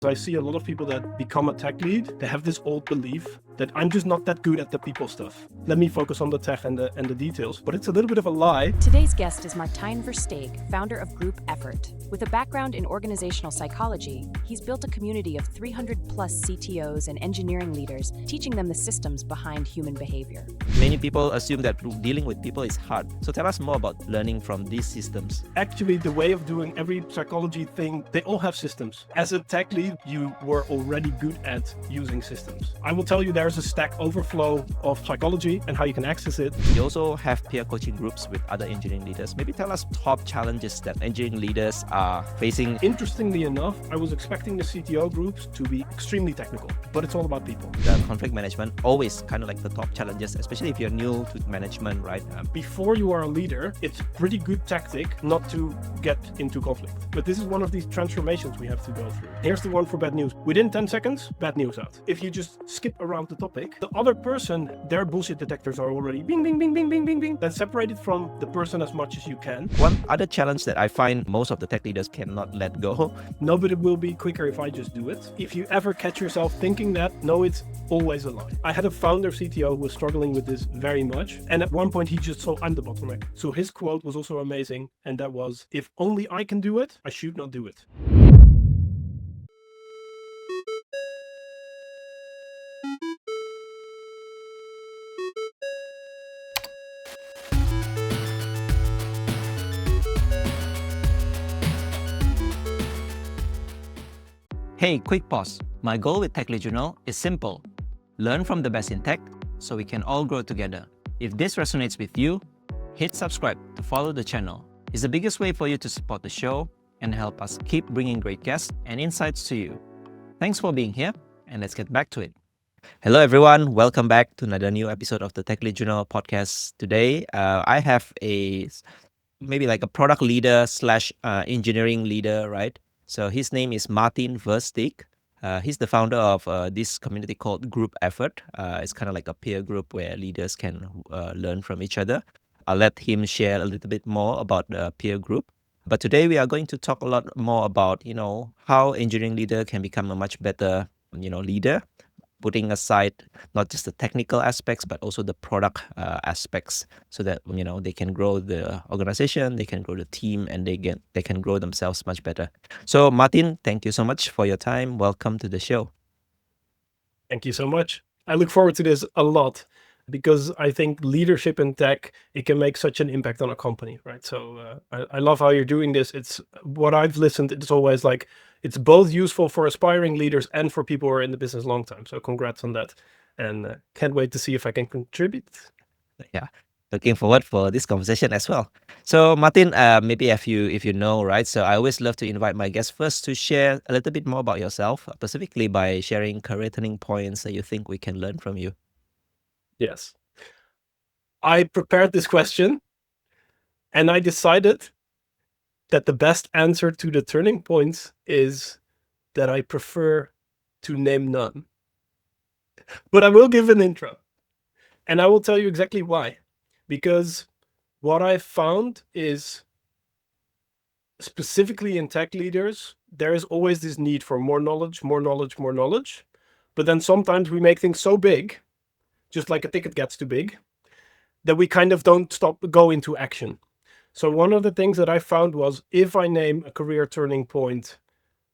I see a lot of people that become a tech lead, they have this old belief that I'm just not that good at the people stuff. Let me focus on the tech and the details. But it's a little bit of a lie. Today's guest is Martijn Versteeg, founder of Group Effort. With a background in organizational psychology, he's built a community of 300 plus CTOs and engineering leaders, teaching them the systems behind human behavior. Many people assume that dealing with people is hard. So tell us more about learning from these systems. Actually, the way of doing every psychology thing, they all have systems. As a tech lead, you were already good at using systems. I will tell you there's a Stack Overflow of psychology and how you can access it. You also have peer coaching groups with other engineering leaders. Maybe tell us top challenges that engineering leaders are facing. Interestingly enough, I was expecting the CTO groups to be extremely technical, but it's all about people. The conflict management, always kind of like the top challenges, especially if you're new to management, right? Before you are a leader, it's a pretty good tactic not to get into conflict. But this is one of these transformations we have to go through. Here's the one for bad news. Within 10 seconds, bad news out. If you just skip around the topic, the other person, their bullshit detectors are already bing, bing, bing, bing, bing, bing, bing. Then separate it from the person as much as you can. One other challenge that I find most of the tech leaders cannot let go. No, but it will be quicker if I just do it. If you ever catch yourself thinking that, no, it's always a lie. I had a founder CTO who was struggling with this very much. And at one point he just saw I'm the bottleneck. So his quote was also amazing. And that was, if only I can do it, I should not do it. Hey, quick pause. My goal with Tech Lead Journal is simple. Learn from the best in tech so we can all grow together. If this resonates with you, hit subscribe to follow the channel. It's the biggest way for you to support the show and help us keep bringing great guests and insights to you. Thanks for being here, and let's get back to it. Hello, everyone. Welcome back to another new episode of the Tech Lead Journal podcast. Today, I have maybe like a product leader slash engineering leader, right? So his name is Martijn Versteeg. He's the founder of this community called Group Effort. It's kind of like a peer group where leaders can learn from each other. I'll let him share a little bit more about the peer group. But today we are going to talk a lot more about, how engineering leader can become a much better, leader, putting aside not just the technical aspects, but also the product aspects so that, they can grow the organization, they can grow the team, and they can grow themselves much better. So Martijn, thank you so much for your time. Welcome to the show. Thank you so much. I look forward to this a lot because I think leadership in tech, it can make such an impact on a company, right? So I love how you're doing this. It's what I've listened. It's always like, it's both useful for aspiring leaders and for people who are in the business long time. So congrats on that. And can't wait to see if I can contribute. Yeah, looking forward for this conversation as well. So Martijn, maybe if you know, right? So I always love to invite my guests first to share a little bit more about yourself, specifically by sharing career turning points that you think we can learn from you. Yes. I prepared this question and I decided that the best answer to the turning points is that I prefer to name none. But I will give an intro. And I will tell you exactly why. Because what I found is, specifically in tech leaders, there is always this need for more knowledge, more knowledge, more knowledge. But then sometimes we make things so big, just like a ticket gets too big, that we kind of don't go into action. So one of the things that I found was, if I name a career turning point,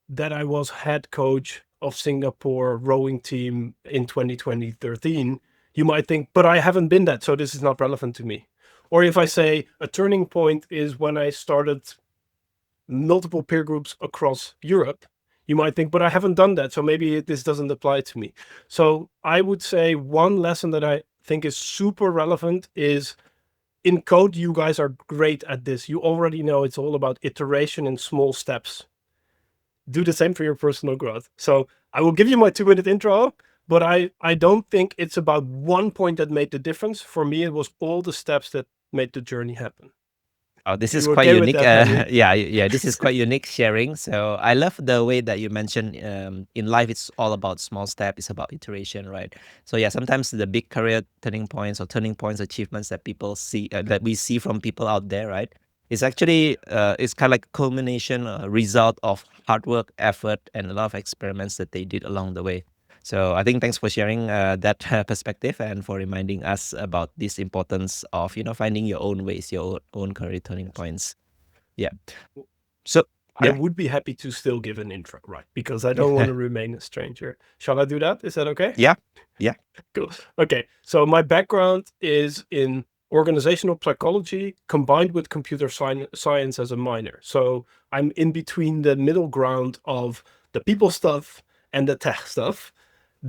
that I was head coach of Singapore rowing team in 2013, you might think, but I haven't been that, so this is not relevant to me. Or if I say a turning point is when I started multiple peer groups across Europe, you might think, but I haven't done that, so maybe this doesn't apply to me. So I would say one lesson that I think is super relevant is, in code, you guys are great at this. You already know it's all about iteration and small steps. Do the same for your personal growth. So I will give you my 2-minute intro, but I don't think it's about one point that made the difference. For me, it was all the steps that made the journey happen. Oh, this is You quite okay with unique. that, Yeah, this is quite unique sharing. So I love the way that you mentioned in life, it's all about small steps. It's about iteration, right? So yeah, sometimes the big career turning points or turning points, achievements that people see, that we see from people out there, right? It's actually it's kind of like a culmination, a result of hard work, effort, and a lot of experiments that they did along the way. So I think thanks for sharing that perspective and for reminding us about this importance of finding your own ways, your own career turning points. Yeah. So I yeah. would be happy to still give an intro, right? Because I don't want to remain a stranger. Shall I do that? Is that okay? Yeah. Yeah. Cool. Okay. So my background is in organizational psychology combined with computer science as a minor. So I'm in between the middle ground of the people stuff and the tech stuff.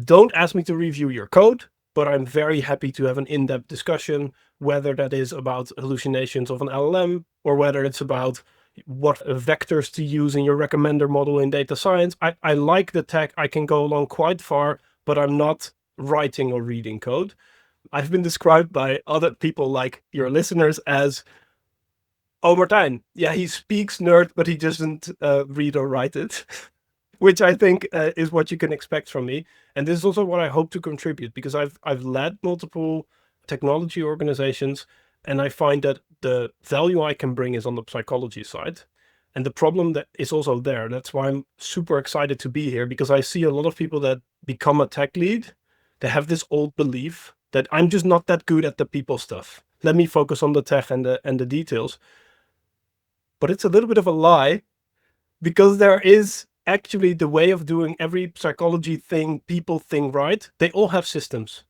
Don't ask me to review your code, but I'm very happy to have an in-depth discussion, whether that is about hallucinations of an LLM or whether it's about what vectors to use in your recommender model in data science. I like the tech. I can go along quite far, but I'm not writing or reading code. I've been described by other people like your listeners as, oh, Martijn, yeah, he speaks nerd, but he doesn't read or write it, which I think is what you can expect from me. And this is also what I hope to contribute, because I've led multiple technology organizations, and I find that the value I can bring is on the psychology side. And the problem that is also there. That's why I'm super excited to be here, because I see a lot of people that become a tech lead. They have this old belief that I'm just not that good at the people stuff. Let me focus on the tech and the details. But it's a little bit of a lie, because there is actually the way of doing every psychology thing, people thing right. They all have systems.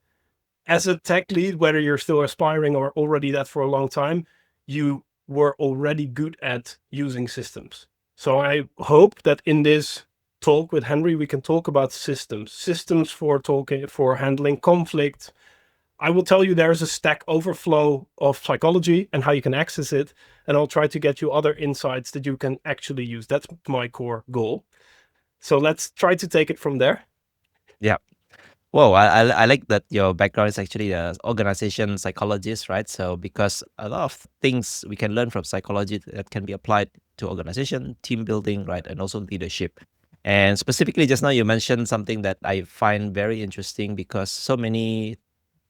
As a tech lead, whether you're still aspiring or already that for a long time, you were already good at using systems. So I hope that in this talk with Henry, we can talk about systems for handling conflict. I will tell you there's a Stack Overflow of psychology and how you can access it. And I'll try to get you other insights that you can actually use. That's my core goal. So let's try to take it from there. Yeah. Whoa, I like that your background is actually an organization psychologist, right? So because a lot of things we can learn from psychology that can be applied to organization, team building, right, and also leadership. And specifically, just now you mentioned something that I find very interesting, because so many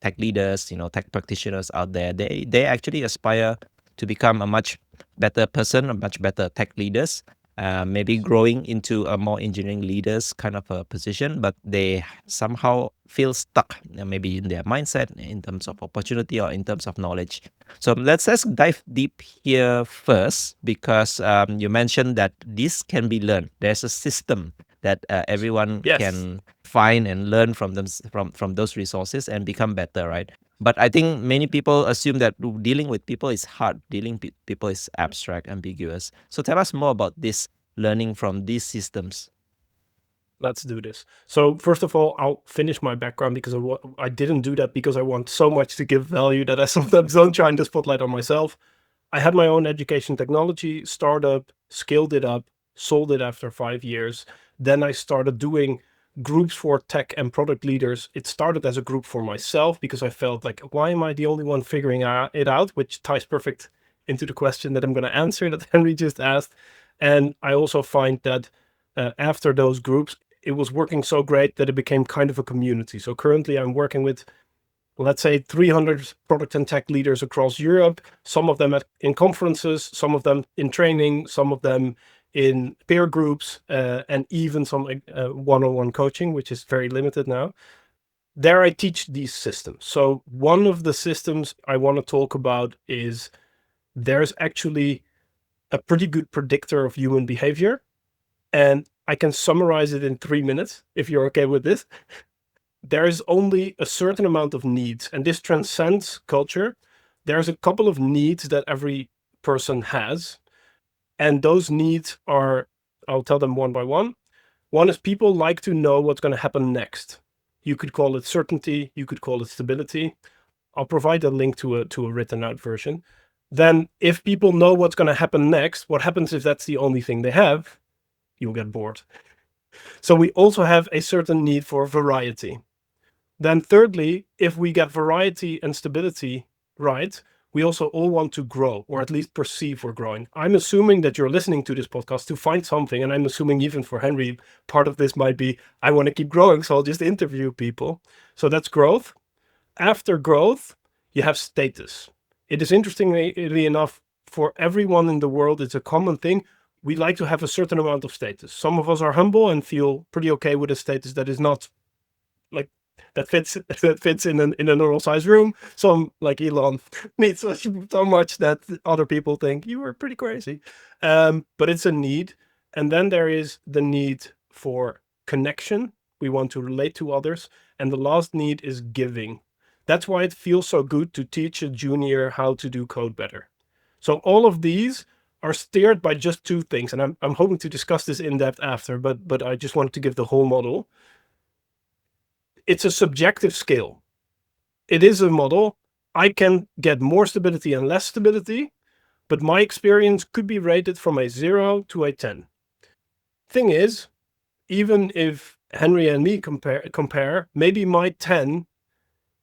tech leaders, tech practitioners out there, they actually aspire to become a much better person, a much better tech leaders. Maybe growing into a more engineering leaders kind of a position, but they somehow feel stuck, maybe in their mindset, in terms of opportunity or in terms of knowledge. So let's dive deep here first, because you mentioned that this can be learned. There's a system that everyone Yes. can find and learn from them, from those resources, and become better, right? But I think many people assume that dealing with people is hard, dealing with people is abstract, ambiguous. So tell us more about this learning from these systems. Let's do this. So first of all, I'll finish my background, because I didn't do that because I want so much to give value that I sometimes don't shine the spotlight on myself. I had my own education technology startup, scaled it up, sold it after 5 years. Then I started doing groups for tech and product leaders. It started as a group for myself, because I felt like, why am I the only one figuring it out? Which ties perfect into the question that I'm going to answer that Henry just asked. And I also find that after those groups, it was working so great that it became kind of a community. So currently I'm working with, let's say, 300 product and tech leaders across Europe, some of them in conferences, some of them in training, some of them in peer groups, and even some one-on-one coaching, which is very limited now. There I teach these systems. So one of the systems I want to talk about is there's actually a pretty good predictor of human behavior. And I can summarize it in 3 minutes, if you're okay with this. There is only a certain amount of needs, and this transcends culture. There's a couple of needs that every person has. And those needs are, I'll tell them one by one. One is people like to know what's going to happen next. You could call it certainty. You could call it stability. I'll provide a link to a written out version. Then if people know what's going to happen next, what happens if that's the only thing they have? You'll get bored. So we also have a certain need for variety. Then thirdly, if we get variety and stability right, we also all want to grow, or at least perceive we're growing. I'm assuming that you're listening to this podcast to find something, and I'm assuming even for Henry, part of this might be, I want to keep growing, so I'll just interview people. So that's growth. After growth, you have status. It is interestingly enough for everyone in the world, it's a common thing. We like to have a certain amount of status. Some of us are humble and feel pretty okay with a status that is not like that fits in a normal size room. Some, like Elon, needs so much that other people think you are pretty crazy. But it's a need. And then there is the need for connection. We want to relate to others. And the last need is giving. That's why it feels so good to teach a junior how to do code better. So all of these are steered by just two things. And I'm hoping to discuss this in depth after, but I just wanted to give the whole model. It's a subjective scale. It is a model. I can get more stability and less stability, but my experience could be rated from a 0 to a 10. Thing is, even if Henry and me compare, maybe my 10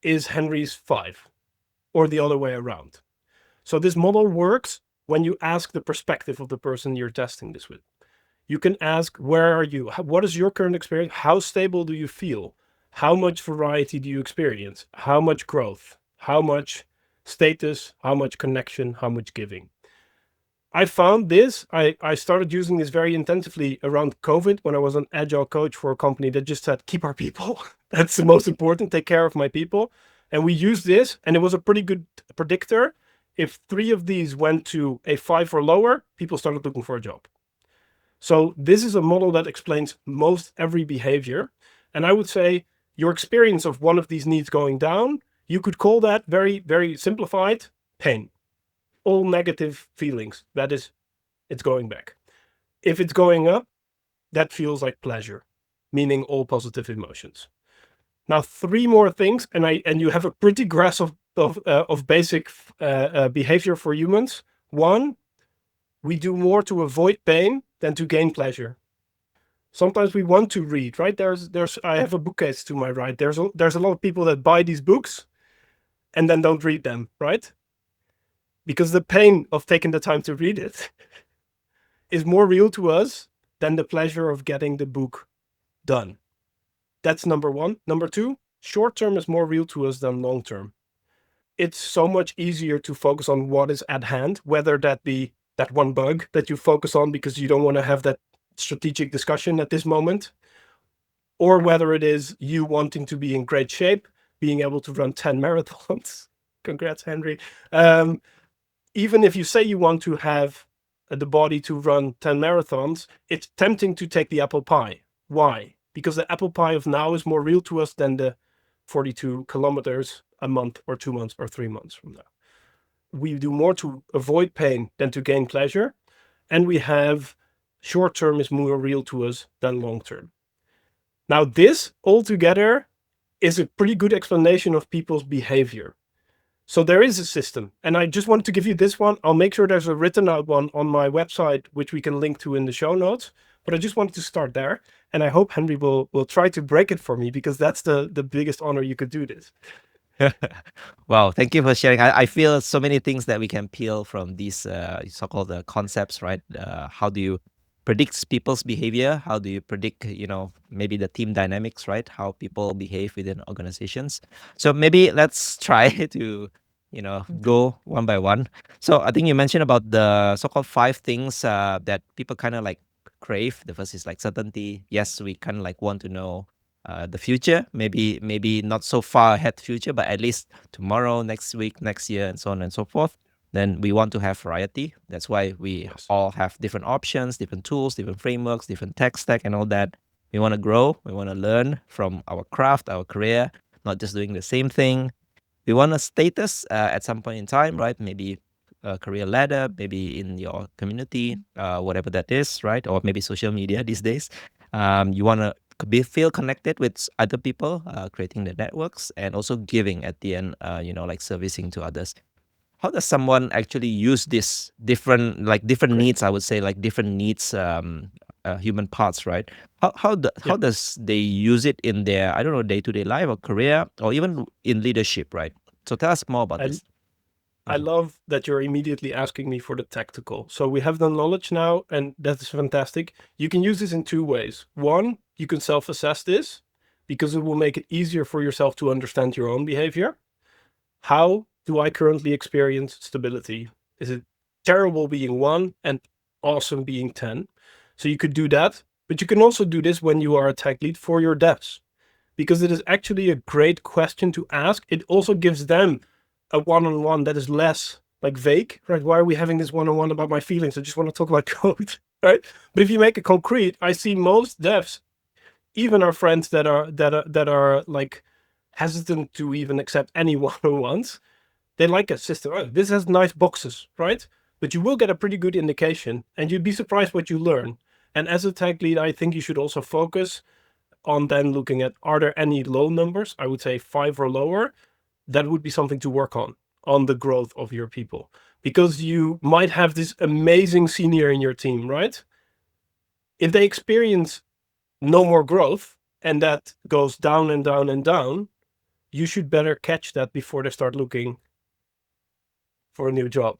is Henry's 5, or the other way around. So this model works when you ask the perspective of the person you're testing this with. You can ask, where are you? What is your current experience? How stable do you feel? How much variety do you experience? How much growth? How much status? How much connection? How much giving? I found this, I started using this very intensively around COVID when I was an agile coach for a company that just said, keep our people. That's the most important, take care of my people. And we used this, and it was a pretty good predictor. If 3 of these went to a 5 or lower, people started looking for a job. So this is a model that explains most every behavior. And I would say your experience of one of these needs going down, you could call that very, very simplified pain. All negative feelings, that is, it's going back. If it's going up, that feels like pleasure, meaning all positive emotions. Now, 3 more things, and you have a pretty grasp of basic behavior for humans. 1, we do more to avoid pain than to gain pleasure. Sometimes we want to read, right? I have a bookcase to my right. There's a lot of people that buy these books and then don't read them, right? Because the pain of taking the time to read it is more real to us than the pleasure of getting the book done. That's number 1. Number 2, short term is more real to us than long term. It's so much easier to focus on what is at hand, whether that be that one bug that you focus on because you don't want to have that strategic discussion at this moment, or whether it is you wanting to be in great shape, being able to run 10 marathons. Congrats, Henry. Even if you say you want to have the body to run 10 marathons, it's tempting to take the apple pie. Why? Because the apple pie of now is more real to us than the 42 kilometers a month or 2 months or 3 months from now. We do more to avoid pain than to gain pleasure. And we have short term is more real to us than long term. Now, this altogether is a pretty good explanation of people's behavior. So there is a system, and I just wanted to give you this one. I'll make sure there's a written out one on my website, which we can link to in the show notes. But I just wanted to start there, and I hope Henry will try to break it for me, because that's the biggest honor you could do this. Wow, thank you for sharing. I feel so many things that we can peel from these so-called concepts, right? How do you predict people's behavior? How do you predict, maybe the team dynamics, right? How people behave within organizations. So maybe let's try to, go one by one. So I think you mentioned about the so-called 5 things that people kind of like crave. The first is like certainty. Yes, we kind of like want to know the future, maybe not so far ahead future, but at least tomorrow, next week, next year, and so on and so forth. Then we want to have variety. That's why we all have different options, different tools, different frameworks, different tech stack, and all that. We want to grow. We want to learn from our craft, our career, not just doing the same thing. We want a status at some point in time, right? Maybe a career ladder, maybe in your community, whatever that is, right? Or maybe social media these days. You want to feel connected with other people, creating the networks, and also giving at the end, like servicing to others. How does someone actually use this different needs? I would say like different needs, human parts, right? How does they use it in their, I don't know, day-to-day life or career, or even in leadership, right? So tell us more about this. I love that you're immediately asking me for the tactical. So we have the knowledge now, and that is fantastic. You can use this in 2 ways. 1, you can self-assess this, because it will make it easier for yourself to understand your own behavior. How do I currently experience stability? Is it terrible being 1 and awesome being 10. So you could do that, but you can also do this when you are a tech lead for your devs, because it is actually a great question to ask. It also gives them a one-on-one that is less like vague, right? Why are we having this one-on-one about my feelings? I just want to talk about code, right? But if you make it concrete, I see most devs, even our friends that are like hesitant to even accept any one-on-ones, they like a system. Oh, this has nice boxes, right? But you will get a pretty good indication, and you'd be surprised what you learn. And as a tech lead, I think you should also focus on then looking at, are there any low numbers? I would say 5 or lower. That would be something to work on the growth of your people. Because you might have this amazing senior in your team, right? If they experience no more growth and that goes down and down and down, you should better catch that before they start looking for a new job.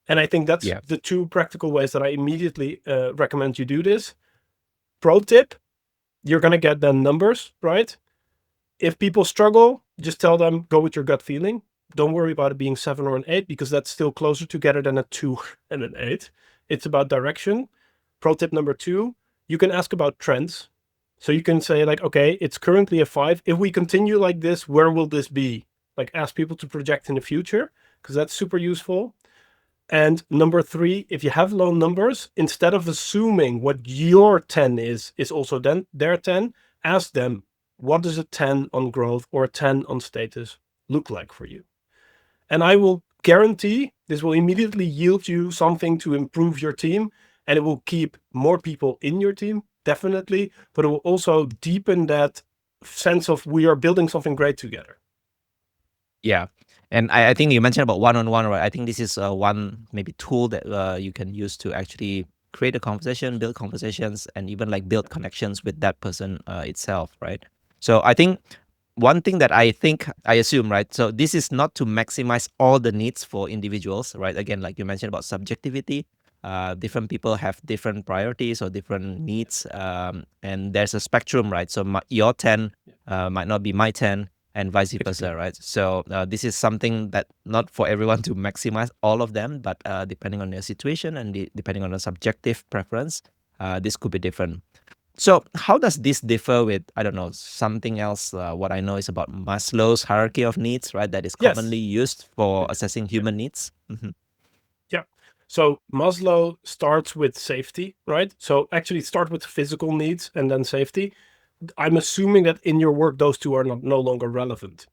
And I think that's the 2 practical ways that I immediately recommend you do this. Pro tip, you're going to get the numbers, right? If people struggle, just tell them, go with your gut feeling. Don't worry about it being 7 or an 8, because that's still closer together than a 2 and an 8. It's about direction. Pro tip number 2, you can ask about trends. So you can say like, okay, it's currently a 5. If we continue like this, where will this be? Like, ask people to project in the future, because that's super useful. And number 3, if you have low numbers, instead of assuming what your 10 is also then their 10, ask them, what does a 10 on growth or a 10 on status look like for you? And I will guarantee this will immediately yield you something to improve your team, and it will keep more people in your team, definitely, but it will also deepen that sense of we are building something great together. Yeah. And I think you mentioned about one-on-one, right? I think this is one maybe tool that you can use to actually create a conversation, build conversations, and even like build connections with that person itself, right? So I think one thing that I assume, right? So this is not to maximize all the needs for individuals, right? Again, like you mentioned about subjectivity, different people have different priorities or different needs, and there's a spectrum, right? So your 10 might not be my 10, and vice versa, right? So this is something that not for everyone to maximize all of them, but depending on their situation and depending on the subjective preference, this could be different. So how does this differ with, I don't know, something else? What I know is about Maslow's hierarchy of needs, right? That is commonly used for assessing human needs. Yeah. So Maslow starts with safety, right? So actually start with physical needs and then safety. I'm assuming that in your work, those 2 are no longer relevant.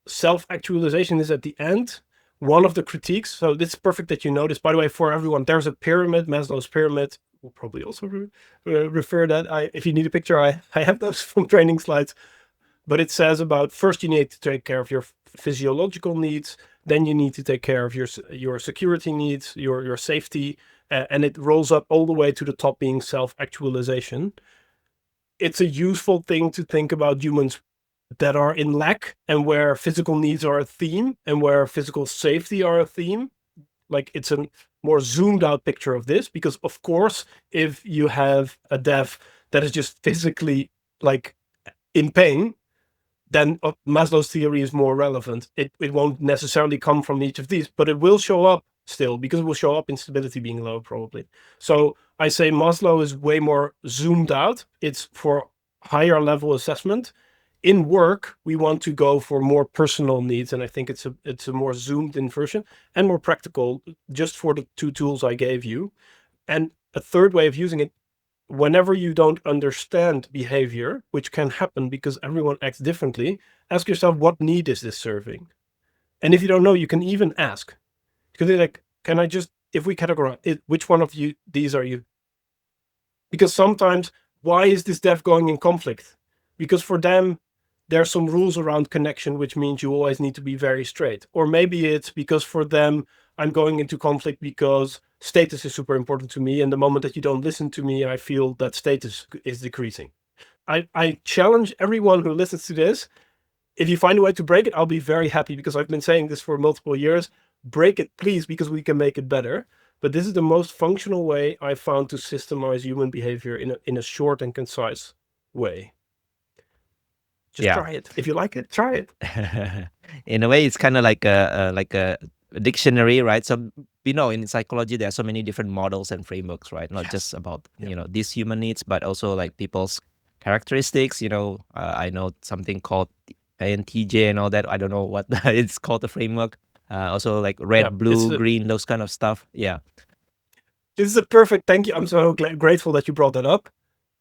Self-actualization is at the end. One of the critiques, so this is perfect that you know this, by the way, for everyone, there's a pyramid, Maslow's pyramid. We'll probably also refer that. If you need a picture, I have those from training slides. But it says about, first you need to take care of your physiological needs, then you need to take care of your security needs, your safety, and it rolls up all the way to the top being self-actualization. It's a useful thing to think about humans that are in lack and where physical needs are a theme and where physical safety are a theme. Like, it's a more zoomed out picture of this, because of course, if you have a dev that is just physically like in pain, then Maslow's theory is more relevant. It won't necessarily come from each of these, but it will show up still, because it will show up in stability being low probably. So I say Maslow is way more zoomed out. It's for higher level assessment. In work, we want to go for more personal needs, and I think it's a more zoomed in version and more practical, just for the 2 tools I gave you. And a third way of using it, whenever you don't understand behavior, which can happen because everyone acts differently, ask yourself, what need is this serving? And if you don't know, you can even ask. Because they're like, can I just, if we categorize it, which one of these are you? Because sometimes, why is this dev going in conflict? Because for them, there are some rules around connection, which means you always need to be very straight. Or maybe it's because for them, I'm going into conflict because status is super important to me. And the moment that you don't listen to me, I feel that status is decreasing. I challenge everyone who listens to this. If you find a way to break it, I'll be very happy, because I've been saying this for multiple years. Break it, please, because we can make it better. But this is the most functional way I found to systemize human behavior in a short and concise way. Just try it. If you like it, try it. In a way, it's kind of like a dictionary, right? So we know in psychology there are so many different models and frameworks, right? Not just about these human needs, but also like people's characteristics. I know something called INTJ and all that. I don't know what it's called, the framework. Also like red, blue, green, those kind of stuff. Yeah. This is a perfect, thank you. I'm so grateful that you brought that up.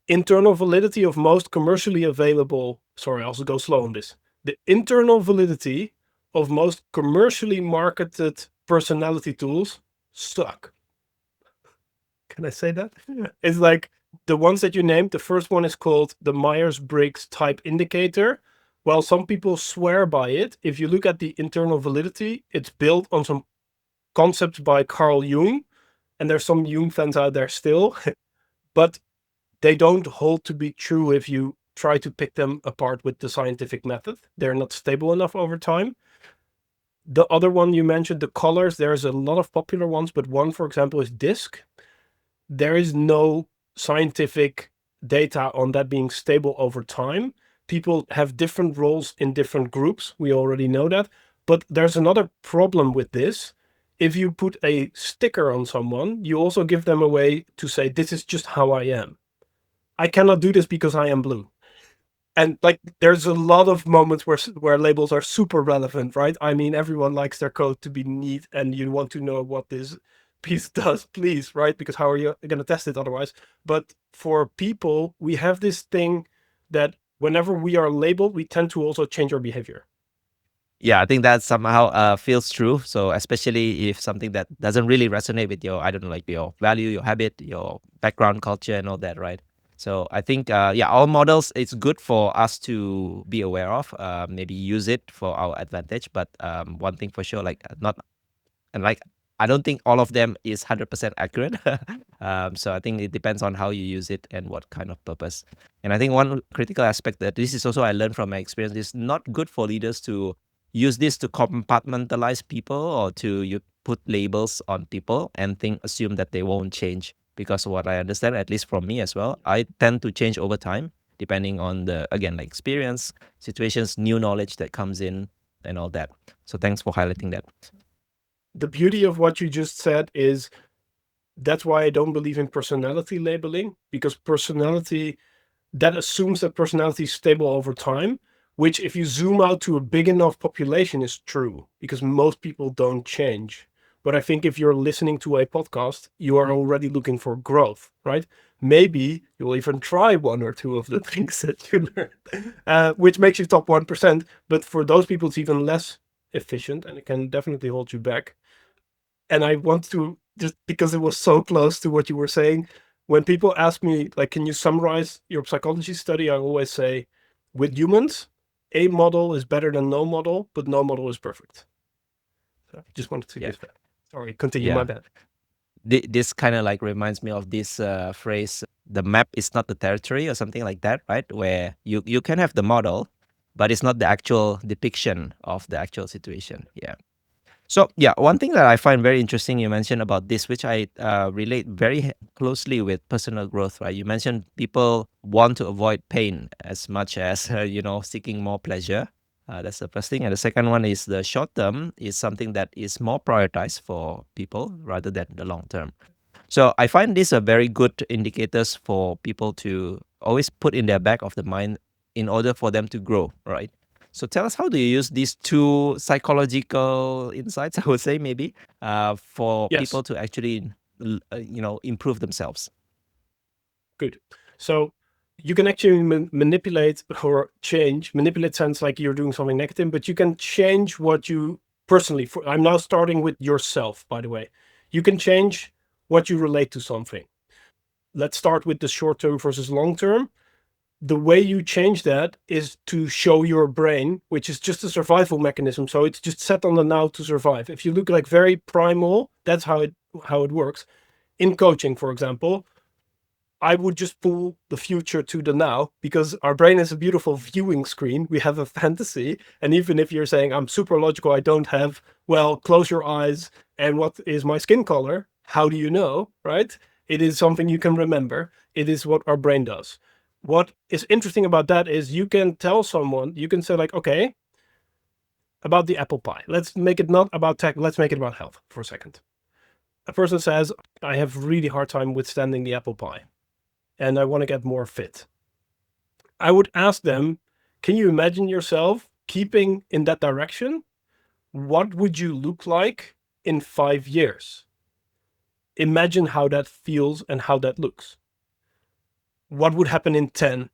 Internal validity of most commercially available, sorry, I'll also go slow on this. The internal validity of most commercially marketed personality tools suck. Can I say that? It's like the ones that you named. The first one is called the Myers-Briggs Type Indicator. While some people swear by it, if you look at the internal validity, it's built on some concepts by Carl Jung, and there's some Jung fans out there still, but they don't hold to be true if you try to pick them apart with the scientific method. They're not stable enough over time. The other one you mentioned, the colors, there's a lot of popular ones, but one, for example, is DiSC. There is no scientific data on that being stable over time. People have different roles in different groups. We already know that. But there's another problem with this. If you put a sticker on someone, you also give them a way to say, this is just how I am. I cannot do this because I am blue. And like, there's a lot of moments where labels are super relevant, right? I mean, everyone likes their code to be neat, and you want to know what this piece does, please, right? Because how are you going to test it otherwise? But for people, we have this thing that whenever we are labeled, we tend to also change our behavior. Yeah, I think that somehow feels true. So especially if something that doesn't really resonate with your, I don't know, like your value, your habit, your background, culture, and all that, right? So I think, all models, it's good for us to be aware of, maybe use it for our advantage. But one thing for sure, I don't think all of them is 100% accurate. So I think it depends on how you use it and what kind of purpose. And I think one critical aspect that this is also I learned from my experience is not good for leaders to use this to compartmentalize people or to put labels on people and assume that they won't change. Because what I understand, at least from me as well, I tend to change over time depending on the, again, like experience, situations, new knowledge that comes in and all that. So thanks for highlighting that. The beauty of what you just said is that's why I don't believe in personality labeling, because personality, that assumes that personality is stable over time, which if you zoom out to a big enough population is true, because most people don't change. But I think if you're listening to a podcast, you are already looking for growth, right? Maybe you'll even try one or two of the things that you learned, which makes you top 1%. But for those people, it's even less efficient, and it can definitely hold you back. And I want to, just because it was so close to what you were saying, when people ask me, like, can you summarize your psychology study? I always say, with humans, a model is better than no model, but no model is perfect. So I just wanted to give that. Sorry, continue, my bad. This kind of like reminds me of this phrase, the map is not the territory, or something like that, right? Where you can have the model, but it's not the actual depiction of the actual situation. Yeah. So one thing that I find very interesting, you mentioned about this, which I relate very closely with personal growth, right? You mentioned people want to avoid pain as much as, seeking more pleasure. That's the first thing. And the second one is the short term is something that is more prioritized for people rather than the long term. So I find these are very good indicators for people to always put in their back of the mind in order for them to grow, right? So tell us, how do you use these two psychological insights, I would say, maybe, for people to actually, improve themselves? Good. So you can actually manipulate or change. Manipulate sounds like you're doing something negative, but you can change what you personally, I'm now starting with yourself, by the way. You can change what you relate to something. Let's start with the short term versus long term. The way you change that is to show your brain, which is just a survival mechanism. So it's just set on the now to survive. If you look like very primal, that's how it works. In coaching, for example, I would just pull the future to the now, because our brain is a beautiful viewing screen. We have a fantasy. And even if you're saying, I'm super logical, I don't have, well, close your eyes. And what is my skin color? How do you know, right? It is something you can remember. It is what our brain does. What is interesting about that is you can tell someone, you can say like, okay, about the apple pie. Let's make it not about tech. Let's make it about health for a second. a person says, I have really hard time withstanding the apple pie and I want to get more fit. I would ask them, can you imagine yourself keeping in that direction? What would you look like in 5 years? Imagine how that feels and how that looks. What would happen in 10?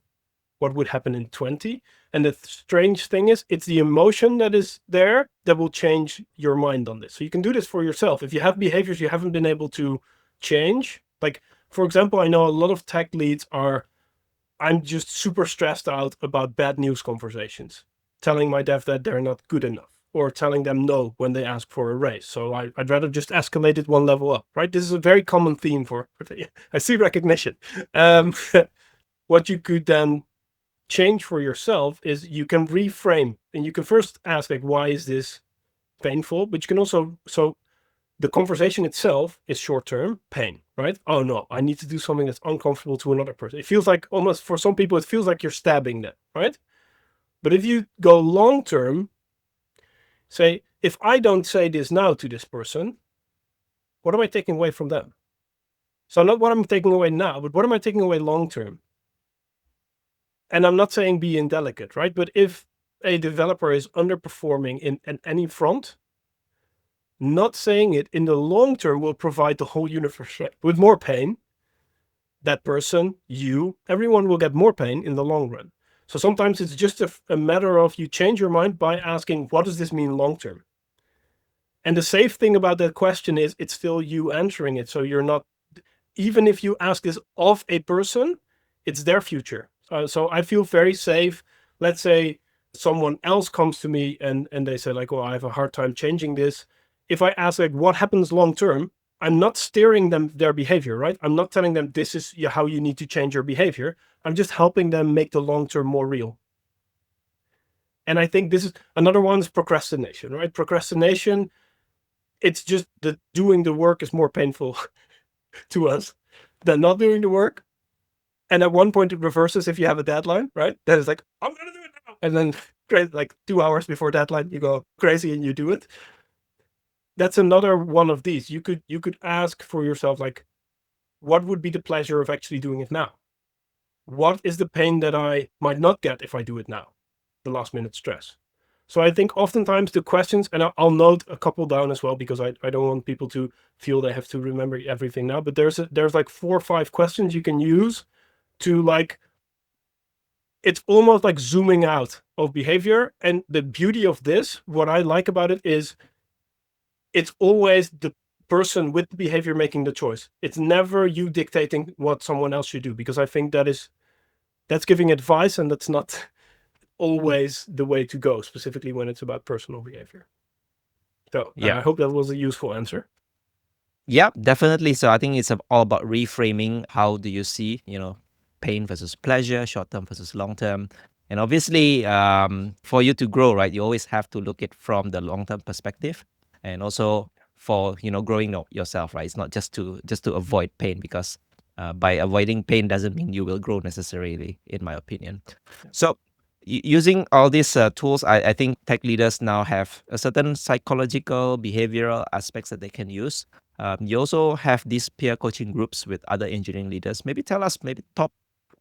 What would happen in 20? And the strange thing is, it's the emotion that is there that will change your mind on this. So you can do this for yourself. If you have behaviors you haven't been able to change, like, for example, I know a lot of tech leads are, I'm just super stressed out about bad news conversations, telling my dev that they're not good enough, or telling them no when they ask for a raise. So I'd rather just escalate it one level up, right? This is a very common theme for I see recognition. What you could then change for yourself is you can reframe, and you can first ask, like, why is this painful? But you can also, so the conversation itself is short-term pain, right? Oh no, I need to do something that's uncomfortable to another person. It feels like, almost for some people, it feels like you're stabbing them, right? But if you go long-term, say, if I don't say this now to this person, what am I taking away from them? So not what I'm taking away now, but what am I taking away long-term? And I'm not saying be indelicate, right? But if a developer is underperforming in any front, not saying it in the long term will provide the whole universe with more pain. That person, you, everyone will get more pain in the long run. So sometimes it's just a matter of you change your mind by asking, what does this mean long term? And the safe thing about that question is it's still you answering it. So you're not, even if you ask this of a person, it's their future. So I feel very safe. Let's say someone else comes to me and they say, like, well, I have a hard time changing this. If I ask, like, what happens long term, I'm not steering them their behavior, right? I'm not telling them this is how you need to change your behavior. I'm just helping them make the long term more real. And I think this is another one is procrastination, right? Procrastination, it's just that doing the work is more painful to us than not doing the work. And at one point it reverses if you have a deadline, right? Then it's like, I'm gonna do it now. And then like 2 hours before deadline, you go crazy and you do it. That's another one of these. You could ask for yourself, like, what would be the pleasure of actually doing it now? What is the pain that I might not get if I do it now? The last minute stress. So I think oftentimes the questions, and I'll note a couple down as well, because I don't want people to feel they have to remember everything now, but there's like 4 or 5 questions you can use to, like, it's almost like zooming out of behavior. And the beauty of this, what I like about it, is it's always the person with the behavior making the choice. It's never you dictating what someone else should do, because I think that's giving advice, and that's not always the way to go, specifically when it's about personal behavior. So Yeah. I hope that was a useful answer. Yeah, definitely. So I think it's all about reframing. How do you see, pain versus pleasure, short term versus long term? And obviously, for you to grow, right, you always have to look at from the long term perspective, and also for growing yourself, right? It's not just to avoid pain, because by avoiding pain doesn't mean you will grow necessarily, in my opinion. So using all these tools, I think tech leaders now have a certain psychological, behavioral aspects that they can use. You also have these peer coaching groups with other engineering leaders. Maybe tell us maybe top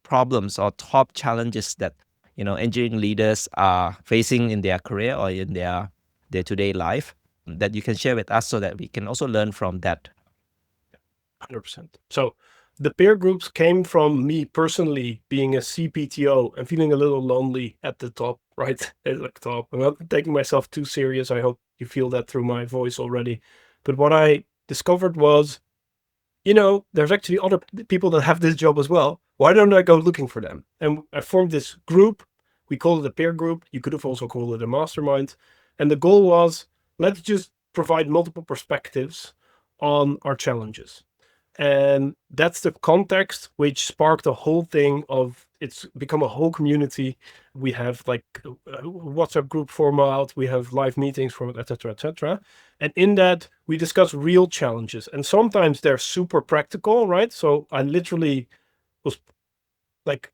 problems or top challenges that engineering leaders are facing in their career or in their day-to-day life that you can share with us, so that we can also learn from that. 100%. So the peer groups came from me personally being a CPTO and feeling a little lonely at the top, right? At the top. I'm not taking myself too serious. I hope you feel that through my voice already. But what I discovered was, there's actually other people that have this job as well. Why don't I go looking for them? And I formed this group. We called it a peer group. You could have also called it a mastermind. And the goal was, let's just provide multiple perspectives on our challenges. And that's the context which sparked the whole thing of, it's become a whole community. We have like a WhatsApp group format, we have live meetings format, etc., etc. And in that we discuss real challenges, and sometimes they're super practical, right? So I literally was like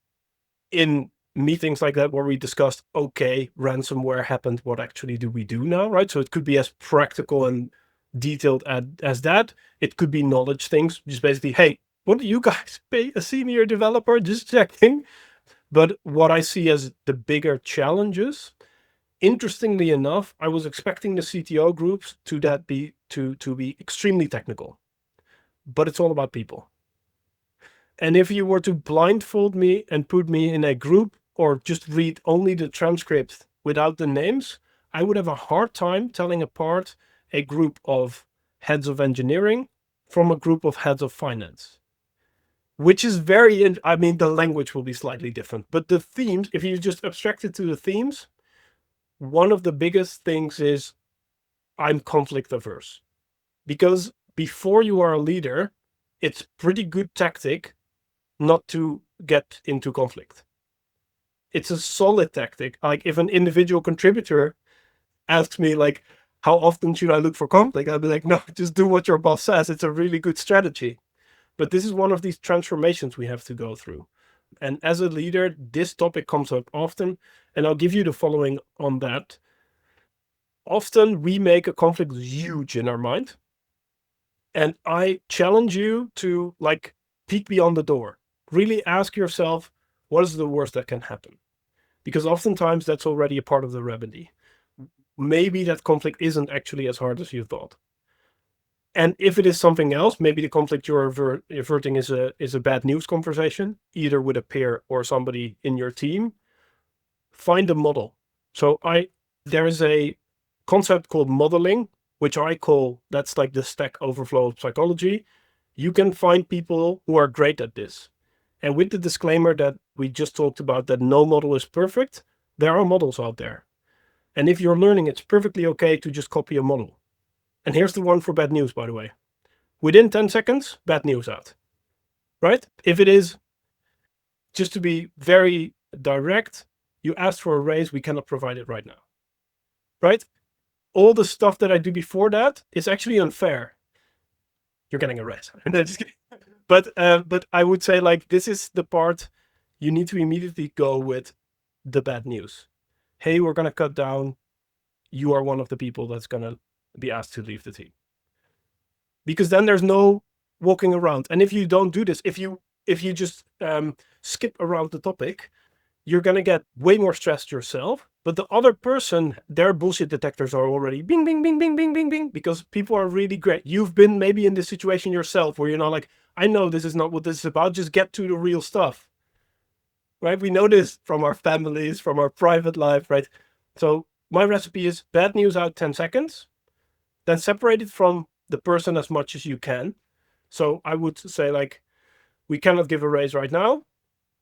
in meetings like that where we discussed, okay, ransomware happened, what actually do we do now, right? So it could be as practical and detailed as that. It could be knowledge things, just basically, hey, what do you guys pay a senior developer? Just checking. But what I see as the bigger challenges, interestingly enough, I was expecting the CTO groups to be extremely technical, but it's all about people. And if you were to blindfold me and put me in a group or just read only the transcript without the names, I would have a hard time telling apart a group of heads of engineering from a group of heads of finance. Which is I mean, the language will be slightly different, but the themes, if you just abstract it to the themes, one of the biggest things is I'm conflict averse. Because before you are a leader, it's pretty good tactic not to get into conflict. It's a solid tactic. Like if an individual contributor asks me like, how often should I look for conflict? I'll be like, no, just do what your boss says. It's a really good strategy. But this is one of these transformations we have to go through. And as a leader, this topic comes up often. And I'll give you the following on that. Often we make a conflict huge in our mind. And I challenge you to like peek beyond the door. Really ask yourself, what is the worst that can happen? Because oftentimes that's already a part of the remedy. Maybe that conflict isn't actually as hard as you thought. And if it is something else, maybe the conflict you're averting is a bad news conversation, either with a peer or somebody in your team, find a model. So there is a concept called modeling, which I call, that's like the Stack Overflow of psychology. You can find people who are great at this. And with the disclaimer that we just talked about, that no model is perfect, there are models out there. And if you're learning, it's perfectly okay to just copy a model. And here's the one for bad news, by the way. Within 10 seconds, bad news out. Right? If it is, just to be very direct, you asked for a raise, we cannot provide it right now. Right? All the stuff that I do before that is actually unfair. You're getting a raise. But I would say like this is the part you need to immediately go with the bad news. Hey, we're gonna cut down. You are one of the people that's gonna be asked to leave the team. Because then there's no walking around. And if you don't do this, if you just skip around the topic, you're gonna get way more stressed yourself. But the other person, their bullshit detectors are already bing, bing, bing, bing, bing, bing, bing, because people are really great. You've been maybe in this situation yourself where you're not like, I know this is not what this is about. Just get to the real stuff, right? We know this from our families, from our private life, right? So my recipe is bad news out 10 seconds, then separate it from the person as much as you can. So I would say like, we cannot give a raise right now.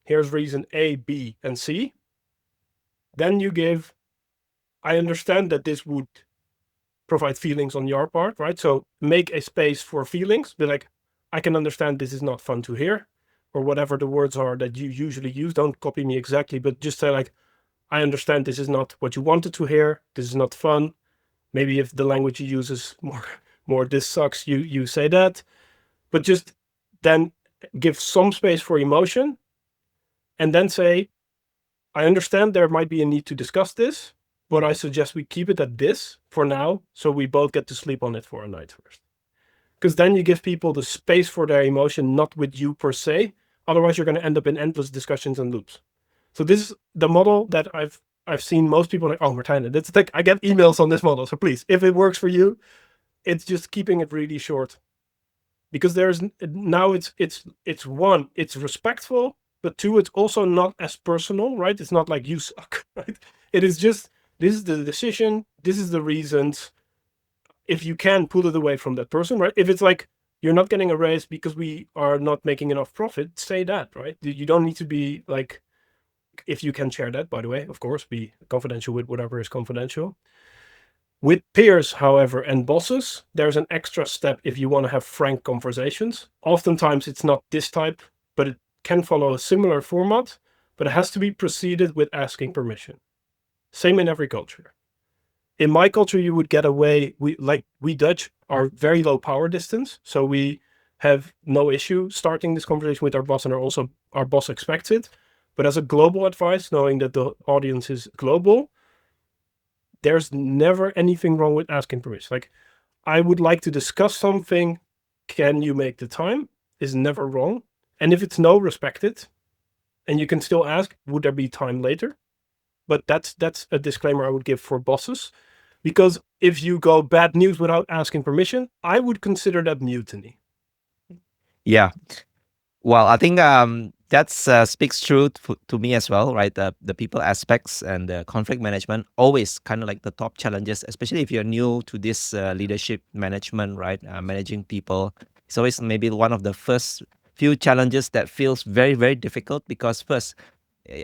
Here's reason A, B, and C. Then you give, I understand that this would provide feelings on your part, right? So make a space for feelings. Be like, I can understand this is not fun to hear, or whatever the words are that you usually use. Don't copy me exactly, but just say like, I understand this is not what you wanted to hear. This is not fun. Maybe if the language you use is more this sucks, you say that. But just then give some space for emotion and then say, I understand there might be a need to discuss this, but I suggest we keep it at this for now, so we both get to sleep on it for a night first. Because then you give people the space for their emotion, not with you per se. Otherwise, you're going to end up in endless discussions and loops. So this is the model that I've seen most people like, oh, Martijn, that's like, I get emails on this model. So please, if it works for you, it's just keeping it really short. Because there's now it's one, it's respectful. But two, it's also not as personal, right? It's not like you suck, right? It is just, this is the decision, this is the reasons. If you can pull it away from that person, right? If it's like, you're not getting a raise because we are not making enough profit, say that, right? You don't need to be like, if you can share that, by the way, of course, be confidential with whatever is confidential. With peers, however, and bosses, there's an extra step if you want to have frank conversations. Oftentimes it's not this type, but it can follow a similar format, but it has to be preceded with asking permission. Same in every culture. In my culture, you would get away, we Dutch are very low power distance, so we have no issue starting this conversation with our boss, and also our boss expects it. But as a global advice, knowing that the audience is global, there's never anything wrong with asking permission. Like, I would like to discuss something. Can you make the time? Is never wrong. And if it's no, respect it. And you can still ask, would there be time later? But that's a disclaimer I would give for bosses. Because if you go bad news without asking permission, I would consider that mutiny. Yeah. Well, I think that speaks true to me as well, right? The people aspects and the conflict management always kind of like the top challenges, especially if you're new to this leadership management, right? Managing people. It's always maybe one of the first few challenges that feels very, very difficult because first,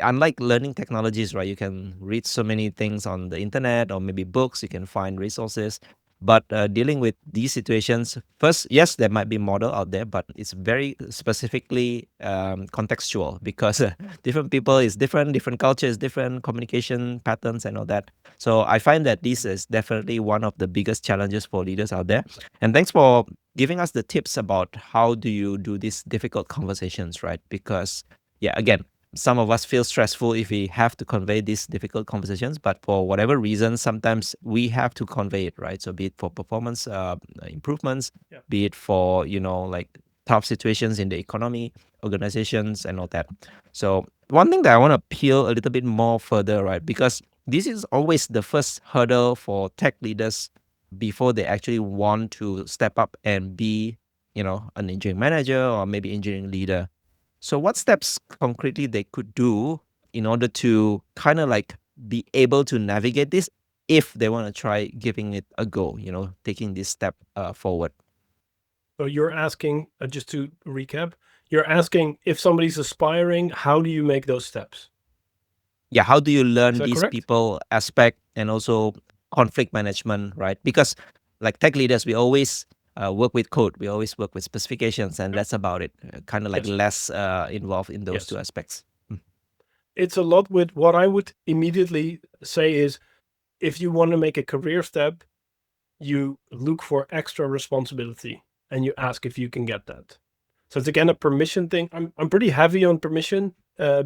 unlike learning technologies, right? You can read so many things on the internet or maybe books, you can find resources. But dealing with these situations, first, yes, there might be model out there, but it's very specifically contextual because different people is different culture is different, communication patterns and all that. So I find that this is definitely one of the biggest challenges for leaders out there. And thanks for giving us the tips about how do you do these difficult conversations, right? Because yeah, again, some of us feel stressful if we have to convey these difficult conversations, but for whatever reason, sometimes we have to convey it, right? So be it for performance improvements, be it for, like tough situations in the economy, organizations and all that. So one thing that I want to peel a little bit more further, right? Because this is always the first hurdle for tech leaders before they actually want to step up and be, an engineering manager or maybe engineering leader. So what steps concretely they could do in order to kind of like be able to navigate this if they want to try giving it a go, taking this step forward? So you're asking, just to recap, you're asking if somebody's aspiring, how do you make those steps? Yeah, how do you Is learn that these correct? people aspect and also conflict management, right? Because like tech leaders, we always work with code, we always work with specifications, and that's about it. Kind of like Yes. less involved in those two Yes. aspects. It's a lot with what I would immediately say is if you want to make a career step, you look for extra responsibility and you ask if you can get that. So it's again a permission thing. I'm pretty heavy on permission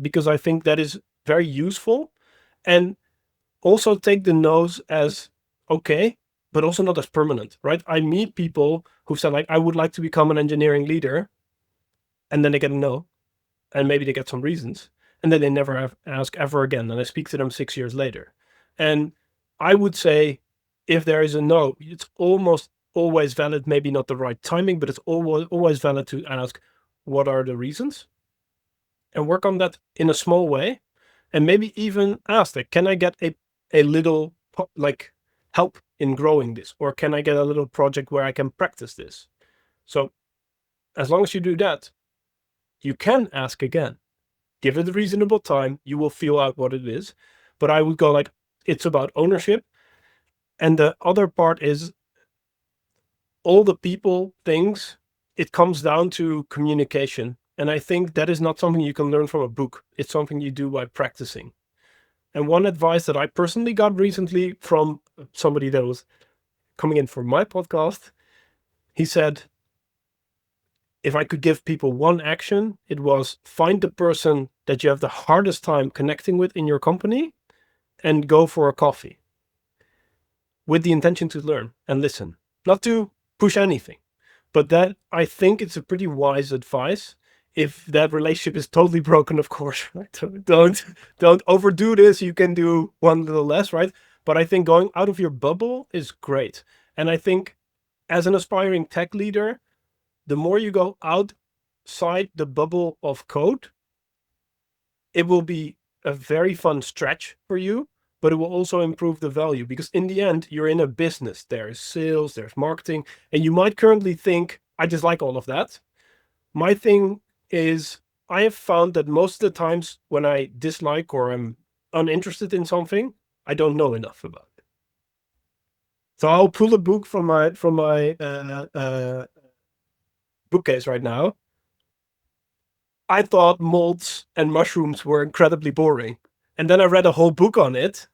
because I think that is very useful. And also take the no's as okay, but also not as permanent, right? I meet people who said like, I would like to become an engineering leader, and then they get a no, and maybe they get some reasons, and then they never ask ever again. And I speak to them 6 years later. And I would say if there is a no, it's almost always valid, maybe not the right timing, but it's always valid to ask what are the reasons and work on that in a small way. And maybe even ask like, can I get a little like help in growing this? Or can I get a little project where I can practice this? So as long as you do that, you can ask again. Give it a reasonable time. You will feel out what it is. But I would go like, it's about ownership. And the other part is all the people things, it comes down to communication. And I think that is not something you can learn from a book. It's something you do by practicing. And one advice that I personally got recently from somebody that was coming in for my podcast, he said, if I could give people one action, it was find the person that you have the hardest time connecting with in your company and go for a coffee with the intention to learn and listen, not to push anything. But that, I think it's a pretty wise advice. If that relationship is totally broken, of course, right? Don't overdo this. You can do one little less, right? But I think going out of your bubble is great. And I think as an aspiring tech leader, the more you go outside the bubble of code, it will be a very fun stretch for you, but it will also improve the value because in the end, you're in a business. There is sales, there's marketing, and you might currently think, I just like all of that. My thing is, I have found that most of the times when I dislike or am uninterested in something, I don't know enough about it. So I'll pull a book from my bookcase right now. I thought molds and mushrooms were incredibly boring. And then I read a whole book on it,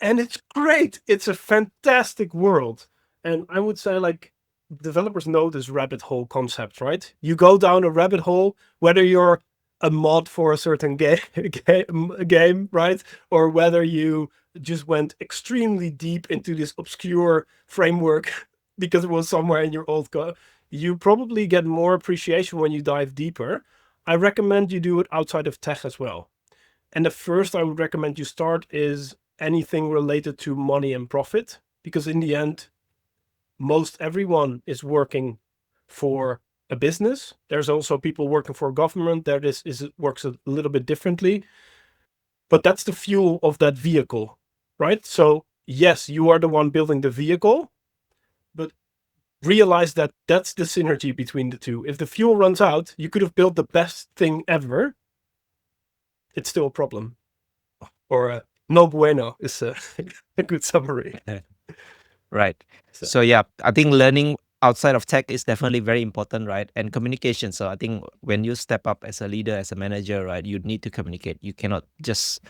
and it's great. It's a fantastic world. And I would say, like, developers know this rabbit hole concept, right? You go down a rabbit hole, whether you're a mod for a certain game, right? Or whether you just went extremely deep into this obscure framework because it was somewhere in your old code. You probably get more appreciation when you dive deeper. I recommend you do it outside of tech as well. And the first I would recommend you start is anything related to money and profit, because in the end, most everyone is working for a business. There's also people working for a government. There it works a little bit differently, but that's the fuel of that vehicle, right? So yes, you are the one building the vehicle, but realize that that's the synergy between the two. If the fuel runs out, you could have built the best thing ever. It's still a problem, or no bueno is a good summary. Right. So- So yeah, I think learning outside of tech is definitely very important, right? And communication. So I think when you step up as a leader, as a manager, right, you need to communicate. You cannot just,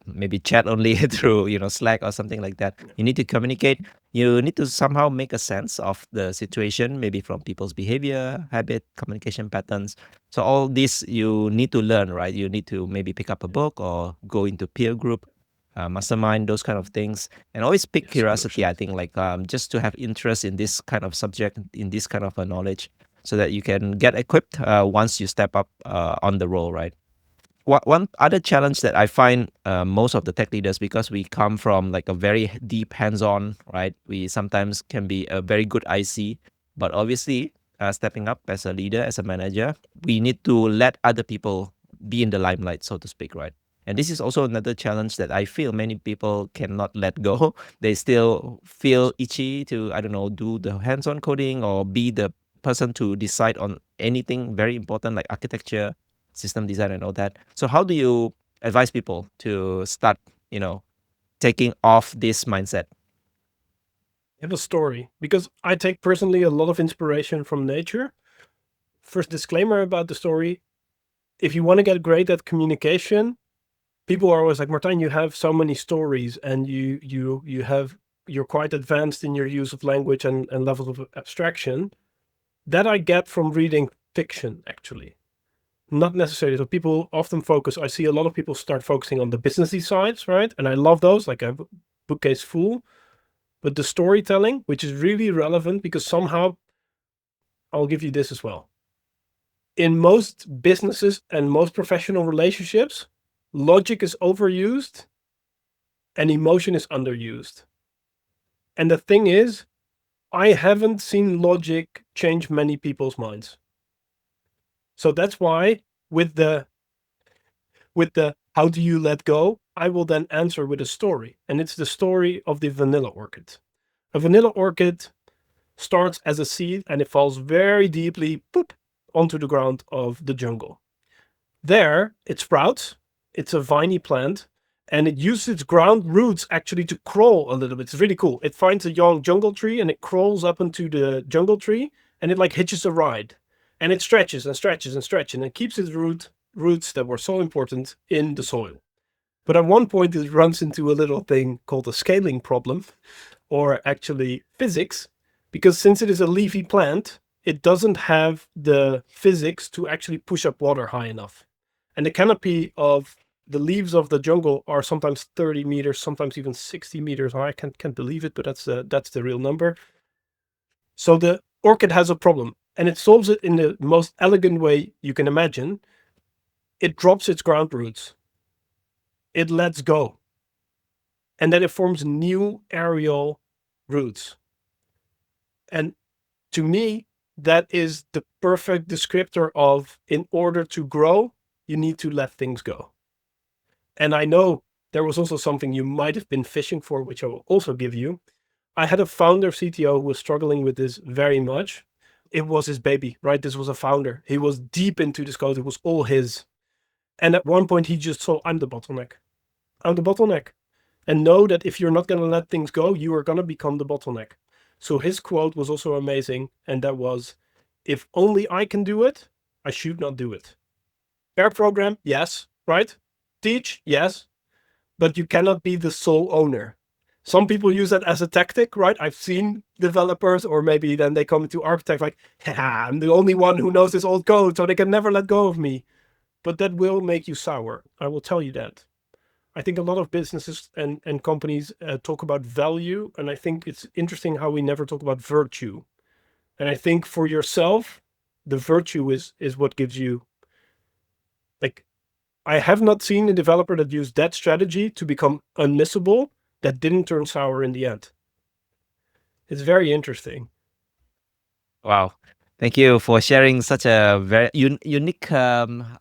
maybe chat only through, Slack or something like that. You need to communicate. You need to somehow make a sense of the situation, maybe from people's behavior, habit, communication patterns. So all this you need to learn, right? You need to maybe pick up a book or go into peer group, mastermind, those kind of things, and always pick Yes, curiosity. 100%. I think like just to have interest in this kind of subject, in this kind of a knowledge, so that you can get equipped once you step up on the role, right? One other challenge that I find most of the tech leaders, because we come from like a very deep hands-on, right? We sometimes can be a very good IC, but obviously stepping up as a leader, as a manager, we need to let other people be in the limelight, so to speak, right? And this is also another challenge that I feel many people cannot let go. They still feel itchy to, I don't know, do the hands-on coding or be the person to decide on anything very important like architecture, system design, and all that. So how do you advise people to start, taking off this mindset? I have a story, because I take personally a lot of inspiration from nature. First disclaimer about the story: if you want to get great at communication, people are always like, Martijn, you have so many stories, and you're quite advanced in your use of language and levels of abstraction. That I get from reading fiction, actually. Not necessarily. So people often focus, I see a lot of people start focusing on the businessy sides, right? And I love those, like I have a bookcase full. But the storytelling, which is really relevant, because somehow, I'll give you this as well. In most businesses and most professional relationships, logic is overused and emotion is underused. And the thing is, I haven't seen logic change many people's minds. So that's why with the how do you let go, I will then answer with a story. And it's the story of the vanilla orchid. A vanilla orchid starts as a seed and it falls very deeply onto the ground of the jungle. There it sprouts. It's a viney plant, and it uses its ground roots actually to crawl a little bit. It's really cool. It finds a young jungle tree and it crawls up into the jungle tree, and it like hitches a ride, and it stretches and stretches and stretches, and it keeps its roots that were so important in the soil. But at one point it runs into a little thing called a scaling problem, or actually physics, because since it is a leafy plant, it doesn't have the physics to actually push up water high enough. And the canopy of the leaves of the jungle are sometimes 30 meters, sometimes even 60 meters high. I can't believe it, but that's the real number. So the orchid has a problem, and it solves it in the most elegant way you can imagine. It drops its ground roots. It lets go. And then it forms new aerial roots. And to me, that is the perfect descriptor of, in order to grow, you need to let things go. And I know there was also something you might have been fishing for, which I will also give you. I had a founder CTO who was struggling with this very much. It was his baby, right? This was a founder. He was deep into this code. It was all his. And at one point he just saw, I'm the bottleneck. I'm the bottleneck. And know that if you're not going to let things go, you are going to become the bottleneck. So his quote was also amazing. And that was, if only I can do it, I should not do it. Pair program, yes, right? Teach, yes. But you cannot be the sole owner. Some people use that as a tactic, right? I've seen developers, or maybe then they come to architects like, I'm the only one who knows this old code, so they can never let go of me. But that will make you sour. I will tell you that. I think a lot of businesses and companies talk about value, and I think it's interesting how we never talk about virtue. And I think for yourself, the virtue is what gives you, like, I have not seen a developer that used that strategy to become unmissable that didn't turn sour in the end. It's very interesting. Wow. Thank you for sharing such a very unique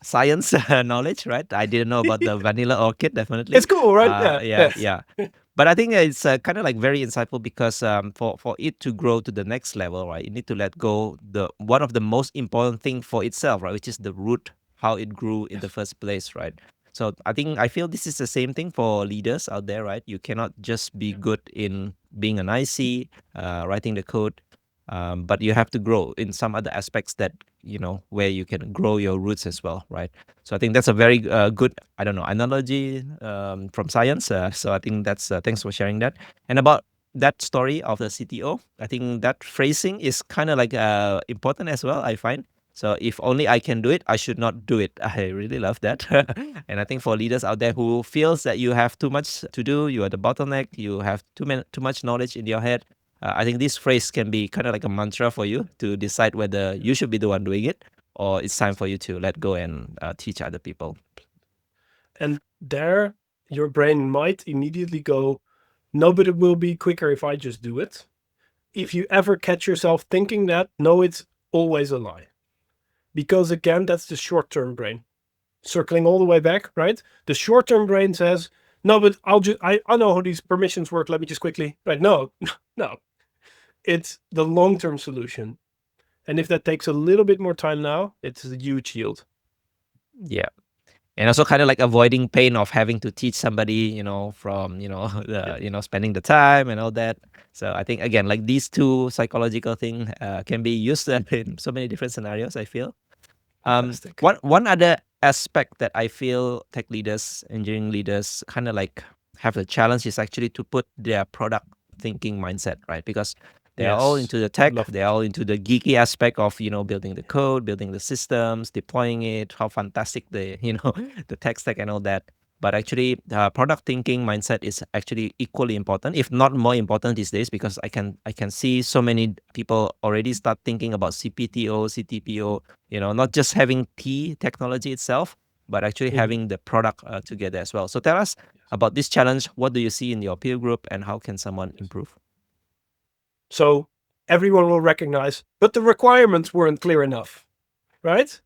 science knowledge, right? I didn't know about the vanilla orchid, definitely. It's cool, right? Yeah. Yeah, Yes. yeah. But I think it's kind of like very insightful because for it to grow to the next level, right, you need to let go the one of the most important thing for itself, right, which is the root, how it grew in the Yes. first place, right? So I feel this is the same thing for leaders out there, right? You cannot just be Yeah. good in being an IC, writing the code, but you have to grow in some other aspects that where you can grow your roots as well, right? So I think that's a very good, I don't know, analogy from science. So I think that's thanks for sharing that. And about that story of the CTO, I think that phrasing is kind of like important as well, I find. So if only I can do it, I should not do it. I really love that. And I think for leaders out there who feels that you have too much to do, you are the bottleneck, you have too much knowledge in your head, I think this phrase can be kind of like a mantra for you to decide whether you should be the one doing it or it's time for you to let go and teach other people. And there, your brain might immediately go, no, but it will be quicker if I just do it. If you ever catch yourself thinking that, no, it's always a lie. Because again, that's the short-term brain. Circling all the way back, right? The short-term brain says, no, but I know how these permissions work. Let me just quickly, right? No, no. It's the long-term solution. And if that takes a little bit more time now, it's a huge yield. Yeah. And also kind of like avoiding pain of having to teach somebody, from, spending the time and all that. So I think, again, like these two psychological things can be used in so many different scenarios, I feel. Fantastic. One other aspect that I feel tech leaders, engineering leaders kind of like have the challenge is actually to put their product thinking mindset, right? Because they're all Yes. into the tech, Love they're all into the geeky aspect of, building the code, building the systems, deploying it, how fantastic the, the tech stack and all that. But actually, product thinking mindset is actually equally important, if not more important these days, because I can see so many people already start thinking about CPTO, CTPO, not just having technology itself, but actually having the product together as well. So tell us about this challenge. What do you see in your peer group, and how can someone improve? So everyone will recognize, but the requirements weren't clear enough, right?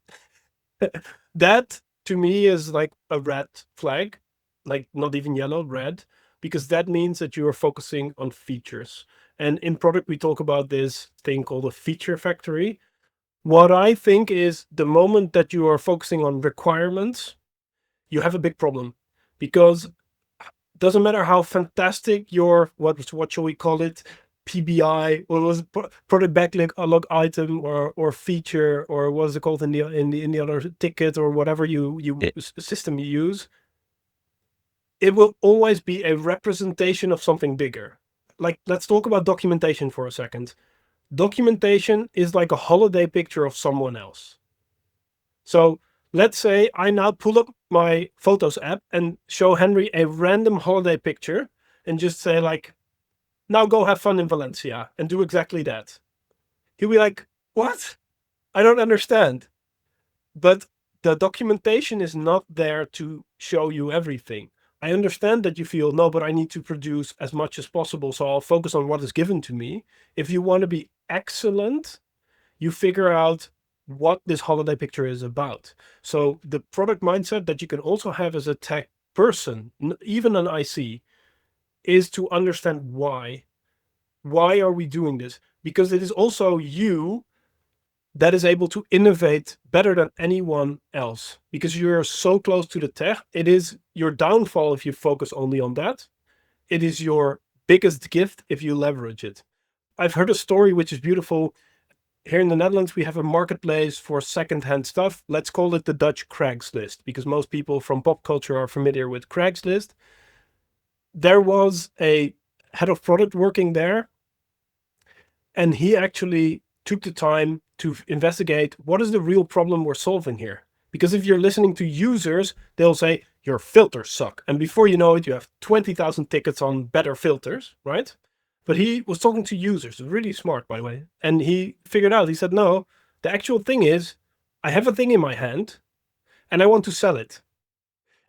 That to me is like a red flag, like not even yellow, red, because that means that you are focusing on features. And in product, we talk about this thing called a feature factory. What I think is the moment that you are focusing on requirements, you have a big problem, because doesn't matter how fantastic your, what shall we call it, PBI, or was it product backlog item, or feature, or what is it called in the other ticket, or whatever system you use, it will always be a representation of something bigger. Like, let's talk about documentation for a second. Documentation is like a holiday picture of someone else. So let's say I now pull up my Photos app and show Henry a random holiday picture and just say, like, now go have fun in Valencia, and do exactly that. He'll be like, what? I don't understand. But the documentation is not there to show you everything. I understand that you feel, no, but I need to produce as much as possible, so I'll focus on what is given to me. If you want to be excellent, you figure out what this holiday picture is about. So the product mindset that you can also have as a tech person, even an IC, is to understand why. Why are we doing this? Because it is also you that is able to innovate better than anyone else, because you're so close to the tech. It is your downfall if you focus only on that. It is your biggest gift if you leverage it. I've heard a story which is beautiful. Here in the Netherlands, we have a marketplace for secondhand stuff. Let's call it the Dutch Craigslist, because most people from pop culture are familiar with Craigslist. There was a head of product working there, and he actually took the time to investigate what is the real problem we're solving here. Because if you're listening to users, they'll say, your filters suck. And before you know it, you have 20,000 tickets on better filters, right? But he was talking to users, really smart, by the way. And he figured out, he said, no, the actual thing is, I have a thing in my hand and I want to sell it.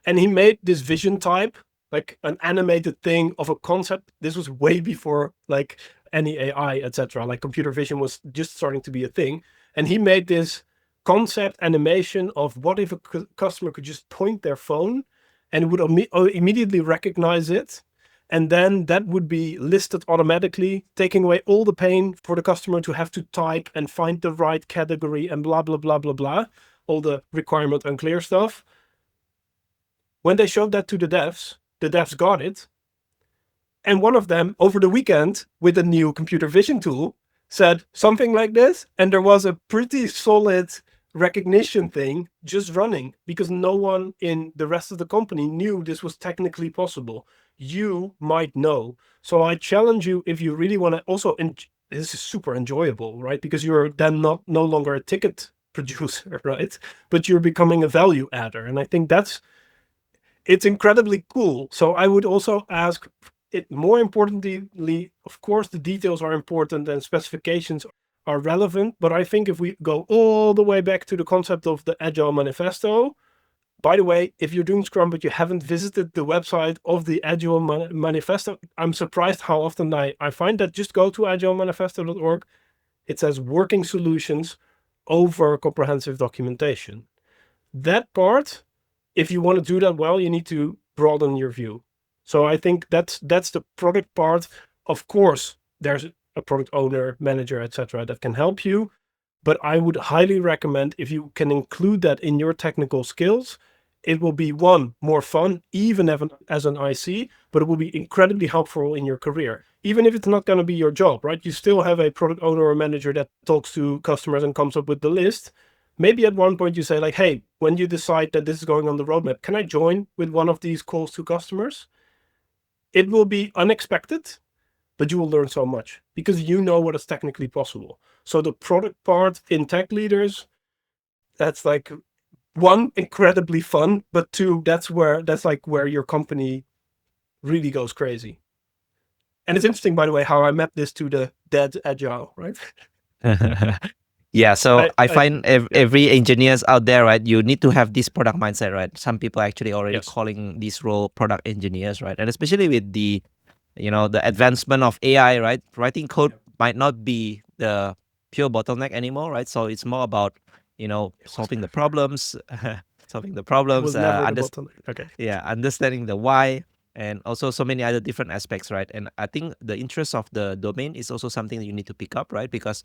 And he made this vision type, like an animated thing of a concept. This was way before like any AI, etc. Like computer vision was just starting to be a thing. And he made this concept animation of what if a customer could just point their phone and it would immediately recognize it. And then that would be listed automatically, taking away all the pain for the customer to have to type and find the right category and blah, blah, blah, blah, blah. All the requirement unclear stuff. When they showed that to the devs got it. And one of them over the weekend with a new computer vision tool said something like this. And there was a pretty solid recognition thing just running because no one in the rest of the company knew this was technically possible. You might know. So I challenge you, if you really want to also, this is super enjoyable, right? Because you're then no longer a ticket producer, right? But you're becoming a value adder. And I think it's incredibly cool. So I would also ask it more importantly, of course, the details are important and specifications are relevant. But I think if we go all the way back to the concept of the Agile Manifesto, by the way, if you're doing Scrum, but you haven't visited the website of the Agile Manifesto, I'm surprised how often I find that. Just go to agilemanifesto.org. It says working solutions over comprehensive documentation. That part, if you want to do that well, you need to broaden your view. So I think that's the product part. Of course, there's a product owner, manager, etc. that can help you. But I would highly recommend if you can include that in your technical skills, it will be more fun, even as an IC, but it will be incredibly helpful in your career. Even if it's not going to be your job, right? You still have a product owner or manager that talks to customers and comes up with the list. Maybe at one point you say like, hey, when you decide that this is going on the roadmap, can I join with one of these calls to customers? It will be unexpected, but you will learn so much because you know what is technically possible. So the product part in tech leaders, that's like one, incredibly fun, but two, that's like where your company really goes crazy. And it's interesting, by the way, how I mapped this to the dead agile, right? Yeah, so I find every engineers out there, right? You need to have this product mindset, right? Some people actually already calling this role product engineers, right? And especially with the, the advancement of AI, right? Writing code might not be the pure bottleneck anymore, right? So it's more about, solving the problems, understanding the why, and also so many other different aspects, right? And I think the interest of the domain is also something that you need to pick up, right? Because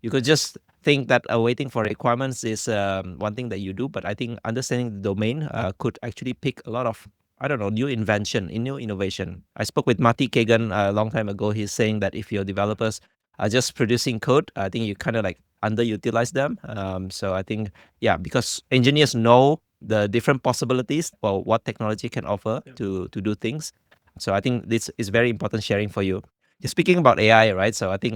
you could just think that waiting for requirements is one thing that you do, but I think understanding the domain could actually pick a lot of, new innovation. I spoke with Matti Kagan a long time ago. He's saying that if your developers are just producing code, I think you kind of like underutilize them. So I think, because engineers know the different possibilities for what technology can offer to do things. So I think this is very important sharing for you. Speaking about AI, right? So I think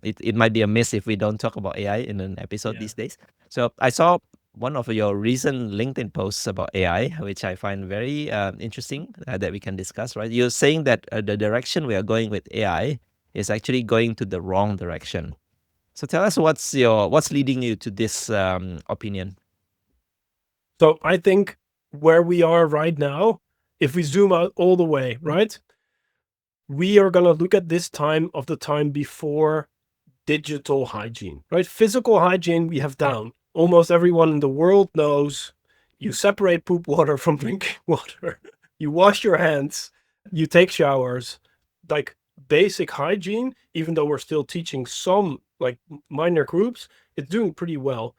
it might be a miss if we don't talk about AI in an episode these days. So I saw one of your recent LinkedIn posts about AI, which I find very interesting that we can discuss, right? You're saying that the direction we are going with AI is actually going to the wrong direction. So tell us what's leading you to this opinion? So I think where we are right now, if we zoom out all the way, right? We are going to look at this time before digital hygiene, right? Physical hygiene we have down. Almost everyone in the world knows you separate poop water from drinking water. You wash your hands, you take showers, like basic hygiene, even though we're still teaching some like minor groups, it's doing pretty well.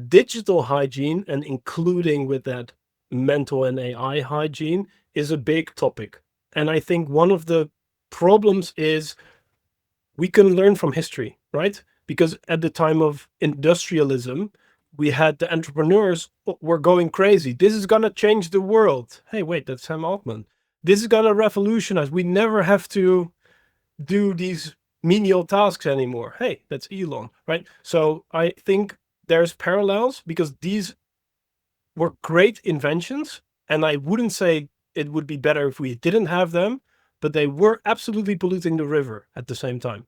Digital hygiene, and including with that mental and AI hygiene, is a big topic. And I think one of the problems is we can learn from history, right? Because at the time of industrialism, we had the entrepreneurs were going crazy. This is going to change the world. Hey, wait, that's Sam Altman. This is going to revolutionize. We never have to do these menial tasks anymore. Hey, that's Elon, right? So I think there's parallels because these were great inventions, And I wouldn't say it would be better if we didn't have them, but they were absolutely polluting the river at the same time.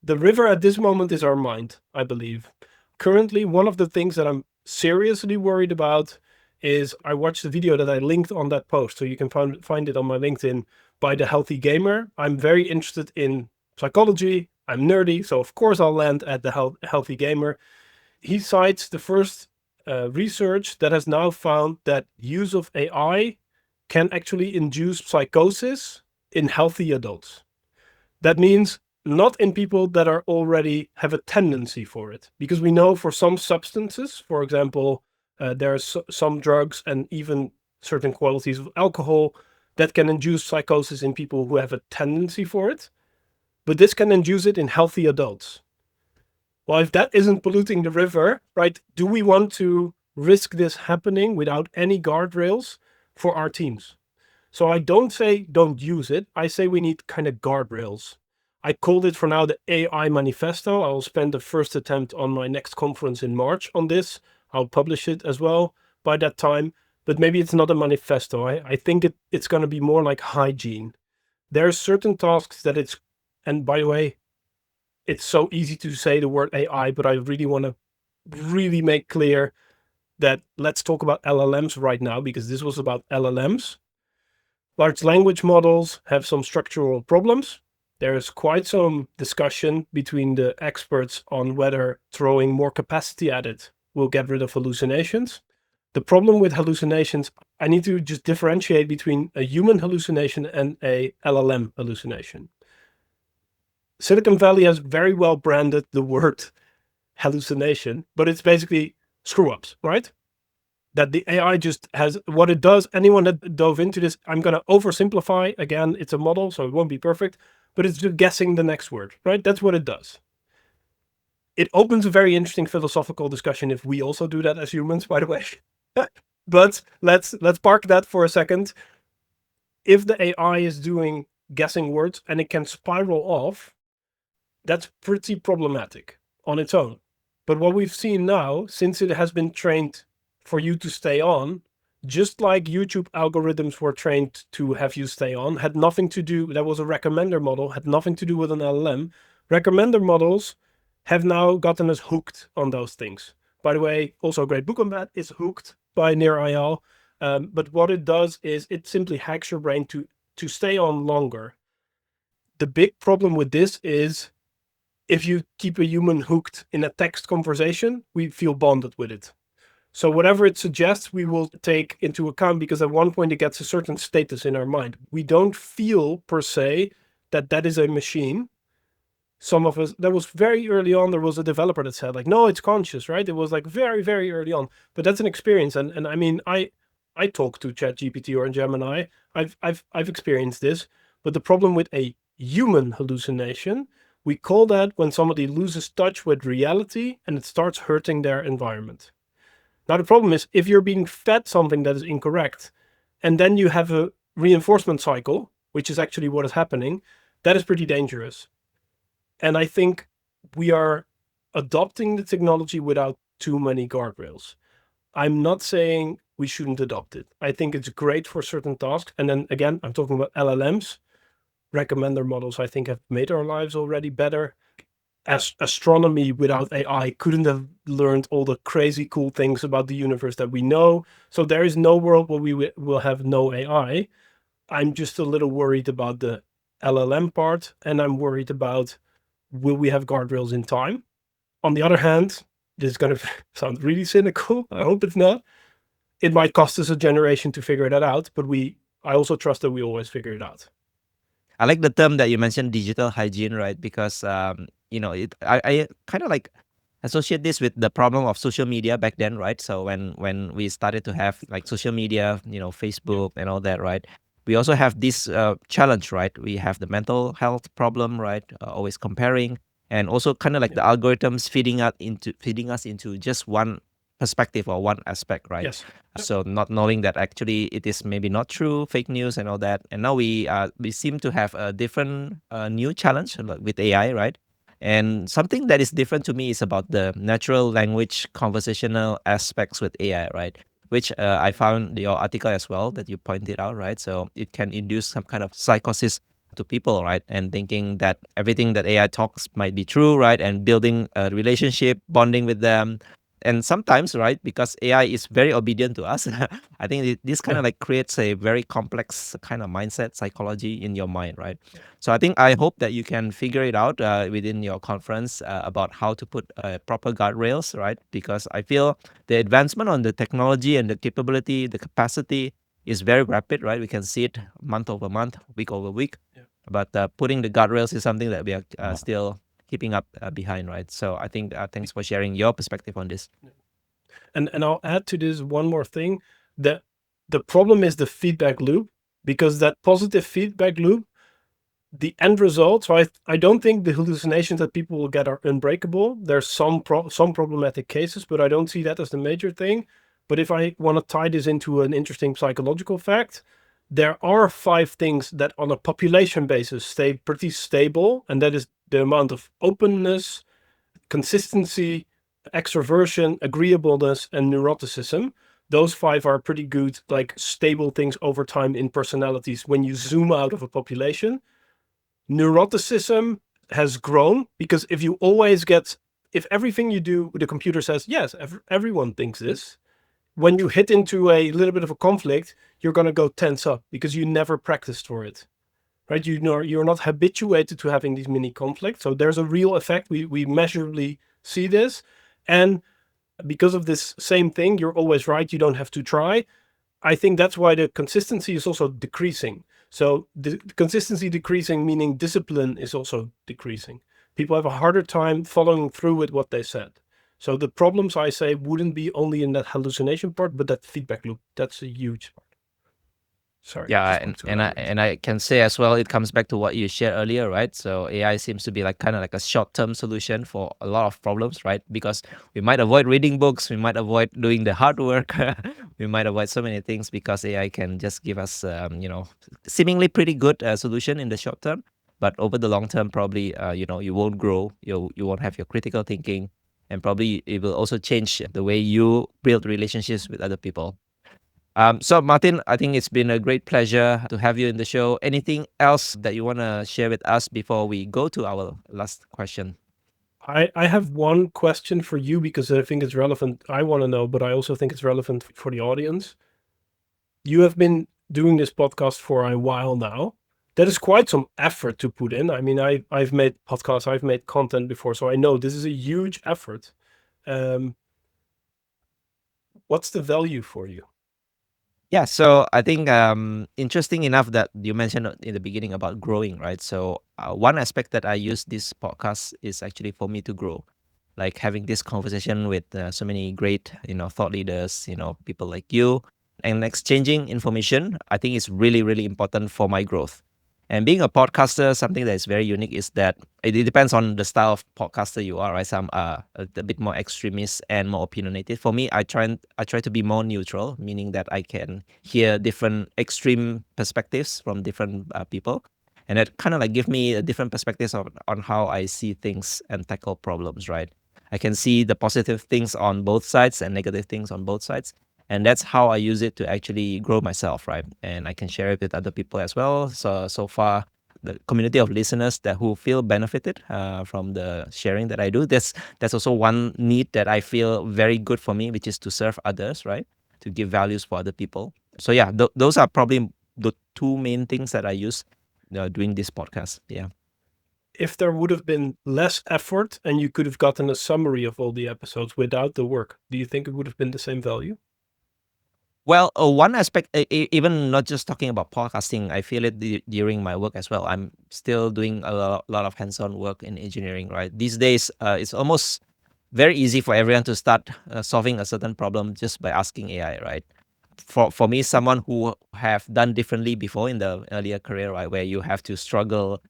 The river at this moment is our mind, I believe. Currently, one of the things that I'm seriously worried about is I watched the video that I linked on that post, so you can find it on my LinkedIn, by The Healthy Gamer. I'm very interested in psychology. I'm nerdy, so of course I'll land at The Healthy Gamer. He cites the first research that has now found that use of AI can actually induce psychosis in healthy adults. That means not in people that are already have a tendency for it, because we know for some substances, for example, there are some drugs and even certain qualities of alcohol that can induce psychosis in people who have a tendency for it, but this can induce it in healthy adults. Well, if that isn't polluting the river, right, do we want to risk this happening without any guardrails for our teams? So I don't say don't use it. I say we need kind of guardrails. I called it for now the AI manifesto. I will spend the first attempt on my next conference in March on this. I'll publish it as well by that time. But maybe it's not a manifesto. I think it's going to be more like hygiene. There are certain tasks that it's, and by the way, it's so easy to say the word AI, but I really want to really make clear that let's talk about LLMs right now, because this was about LLMs. Large language models have some structural problems. There is quite some discussion between the experts on whether throwing more capacity at it will get rid of hallucinations. The problem with hallucinations, I need to just differentiate between a human hallucination and a LLM hallucination. Silicon Valley has very well branded the word hallucination, but it's basically screw-ups, right? That the AI just has what it does. Anyone that dove into this, I'm going to oversimplify. Again, it's a model, so it won't be perfect, but it's just guessing the next word, right? That's what it does. It opens a very interesting philosophical discussion if we also do that as humans, by the way. But let's park that for a second. If the AI is doing guessing words and it can spiral off, that's pretty problematic on its own. But what we've seen now, since it has been trained for you to stay on, just like YouTube algorithms were trained to have you stay on, had nothing to do, that was a recommender model, had nothing to do with an LLM. Recommender models have now gotten us hooked on those things. By the way, also a great book on that is Hooked by Nir Eyal. But what it does is it simply hacks your brain to stay on longer. The big problem with this is if you keep a human hooked in a text conversation, we feel bonded with it. So whatever it suggests, we will take into account, because at one point it gets a certain status in our mind. We don't feel per se that is a machine. Some of us, that was very early on, there was a developer that said like, no, it's conscious, right? It was like very, very early on, but that's an experience. And I mean, I talk to ChatGPT or Gemini. I've experienced this, but the problem with a human hallucination, we call that when somebody loses touch with reality and it starts hurting their environment. Now, the problem is if you're being fed something that is incorrect, and then you have a reinforcement cycle, which is actually what is happening, that is pretty dangerous. And I think we are adopting the technology without too many guardrails. I'm not saying we shouldn't adopt it. I think it's great for certain tasks. And then again, I'm talking about LLMs. Recommender models, I think, have made our lives already better. As astronomy without AI couldn't have learned all the crazy cool things about the universe that we know. So there is no world where we will have no AI. I'm just a little worried about the LLM part, and I'm worried about, will we have guardrails in time? On the other hand, this is going to sound really cynical. I hope it's not. It might cost us a generation to figure that out, but I also trust that we always figure it out. I like the term that you mentioned, digital hygiene, right? Because I kind of like associate this with the problem of social media back then, right? So when we started to have like social media, Facebook and all that, right? We also have this challenge, right? We have the mental health problem, right? Always comparing, and also kind of like the algorithms feeding us into just one perspective or one aspect, right? Yes. So not knowing that actually it is maybe not true, fake news and all that. And now we seem to have a different new challenge with AI, right? And something that is different to me is about the natural language conversational aspects with AI, right? which I found your article as well that you pointed out, right? So it can induce some kind of psychosis to people, right? And thinking that everything that AI talks might be true, right? And building a relationship, bonding with them. And sometimes, right, because AI is very obedient to us, I think this kind of like creates a very complex kind of mindset, psychology in your mind, right? So I hope that you can figure it out within your conference about how to put proper guardrails, right? Because I feel the advancement on the technology and the capability, the capacity is very rapid, right? We can see it month over month, week over week. Yeah. But putting the guardrails is something that we are still keeping up behind, right? So I think thanks for sharing your perspective on this. And I'll add to this one more thing, that the problem is the feedback loop, because that positive feedback loop, the end result. So I don't think the hallucinations that people will get are unbreakable. There's some problematic cases, but I don't see that as the major thing. But if I want to tie this into an interesting psychological fact, there are 5 things that on a population basis stay pretty stable, and that is the amount of openness, consistency, extroversion, agreeableness, and neuroticism. Those 5 are pretty good, like stable things over time in personalities when you zoom out of a population. Neuroticism has grown because if everything you do, the computer says, yes, everyone thinks this. When you hit into a little bit of a conflict, you're going to go tense up because you never practiced for it, right? You're not habituated to having these mini conflicts. So there's a real effect. We measurably see this. And because of this same thing, you're always right. You don't have to try. I think that's why the consistency is also decreasing. So the consistency decreasing, meaning discipline is also decreasing. People have a harder time following through with what they said. So the problems, I say, wouldn't be only in that hallucination part, but that feedback loop. That's a huge part. Sorry. Yeah, and I can say as well, it comes back to what you shared earlier, right? So AI seems to be like kind of like a short-term solution for a lot of problems, right? Because we might avoid reading books, we might avoid doing the hard work, we might avoid so many things because AI can just give us, seemingly pretty good solution in the short term, but over the long term, probably, you won't grow, you won't have your critical thinking, and probably it will also change the way you build relationships with other people. So Martin, I think it's been a great pleasure to have you in the show. Anything else that you want to share with us before we go to our last question? I have one question for you because I think it's relevant. I want to know, but I also think it's relevant for the audience. You have been doing this podcast for a while now. That is quite some effort to put in. I mean, I've made podcasts, I've made content before, so I know this is a huge effort. What's the value for you? Yeah, so I think interesting enough that you mentioned in the beginning about growing, right? So one aspect that I use this podcast is actually for me to grow, like having this conversation with so many great, thought leaders, people like you, and exchanging information. I think is really, really important for my growth. And being a podcaster, something that is very unique is that it depends on the style of podcaster you are, right? Some are a bit more extremist and more opinionated. For me, I try to be more neutral, meaning that I can hear different extreme perspectives from different people, and it kind of like give me a different perspectives on how I see things and tackle problems, right? I can see the positive things on both sides and negative things on both sides. And that's how I use it to actually grow myself, right? And I can share it with other people as well. So far, the community of listeners that who feel benefited from the sharing that I do. That's also one need that I feel very good for me, which is to serve others, right? To give values for other people. So yeah, those are probably the 2 main things that I use doing this podcast. Yeah. If there would have been less effort and you could have gotten a summary of all the episodes without the work, do you think it would have been the same value? Well, one aspect, even not just talking about podcasting, I feel it during my work as well. I'm still doing a lot of hands-on work in engineering, right? These days, it's almost very easy for everyone to start solving a certain problem just by asking AI, right? For me, someone who have done differently before in the earlier career, right, where you have to struggle,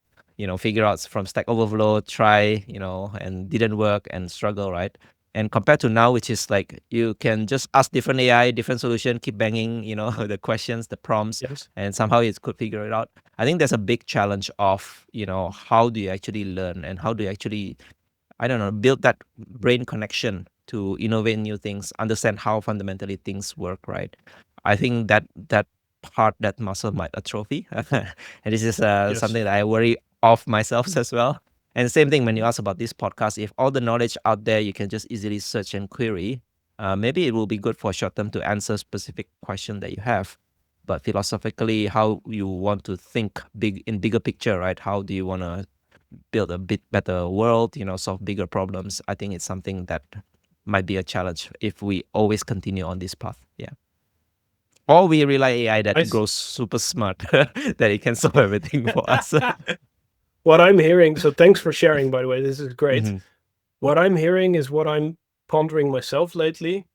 figure out from Stack Overflow, try, and didn't work and struggle, right? And compared to now, which is like you can just ask different AI, different solution, keep banging, the questions, the prompts, Yes. and somehow it could figure it out. I think there's a big challenge of, how do you actually learn and how do you actually, I don't know, build that brain connection to innovate new things, understand how fundamentally things work, right? I think that part, that muscle might atrophy. And this is Yes. something that I worry of myself as well. And same thing when you ask about this podcast, if all the knowledge out there you can just easily search and query, maybe it will be good for short term to answer specific question that you have. But philosophically, how you want to think bigger picture, right? How do you want to build a bit better world, solve bigger problems? I think it's something that might be a challenge if we always continue on this path. Yeah. Or we rely AI that I s- grows super smart, that it can solve everything for us. What I'm hearing, so thanks for sharing, by the way, this is great. Mhm. What I'm hearing is what I'm pondering myself lately.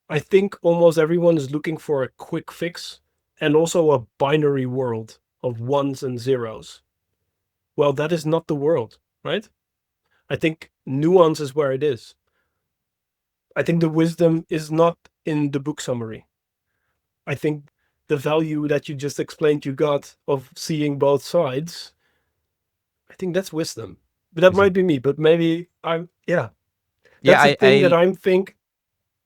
I think almost everyone is looking for a quick fix and also a binary world of ones and zeros. Well, that is not the world, right? I think nuance is where it is. I think the wisdom is not in the book summary. I think the value that you just explained you got of seeing both sides, I think that's wisdom. But that might be me, but maybe Yeah, that's the thing that I'm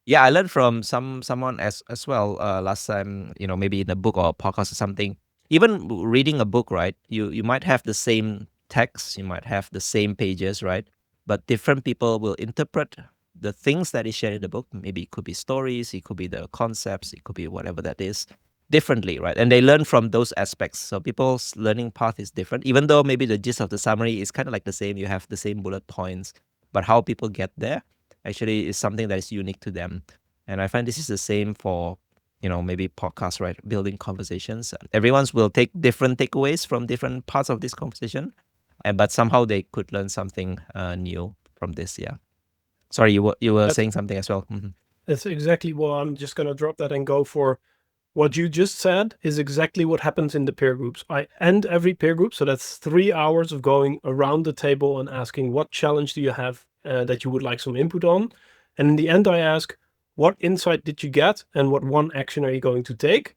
I learned from someone as well last time, maybe in a book or a podcast or something. Even reading a book, right? You might have the same text, you might have the same pages, right? But different people will interpret the things that is shared in the book. Maybe it could be stories, it could be the concepts, it could be whatever that is, differently, right? And they learn from those aspects. So people's learning path is different, even though maybe the gist of the summary is kind of like the same. You have the same bullet points, but how people get there actually is something that is unique to them. And I find this is the same for, maybe podcasts, right? Building conversations. Everyone's will take different takeaways from different parts of this conversation, but somehow they could learn something new from this. Yeah. Sorry, you were that's saying something as well. Mhm. that's exactly what I'm just gonna drop that and go for. What you just said is exactly what happens in the peer groups. I end every peer group, so that's 3 hours of going around the table and asking what challenge do you have that you would like some input on. And in the end, I ask, what insight did you get and what one action are you going to take?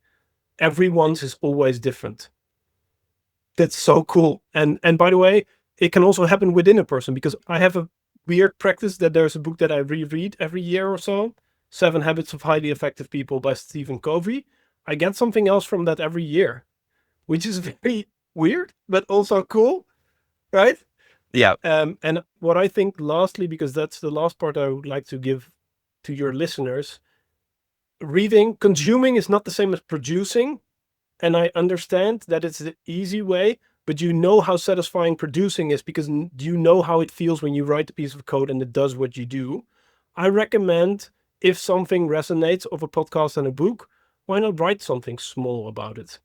Everyone's is always different. That's so cool. And by the way, it can also happen within a person because I have a weird practice that there's a book that I reread every year or so, 7 Habits of Highly Effective People by Stephen Covey. I get something else from that every year, which is very weird, but also cool, right? Yeah. And what I think lastly, because that's the last part I would like to give to your listeners, consuming is not the same as producing. And I understand that it's the easy way, but you know how satisfying producing is because you know how it feels when you write a piece of code and it does what you do. I recommend if something resonates of a podcast and a book, why not write something small about it?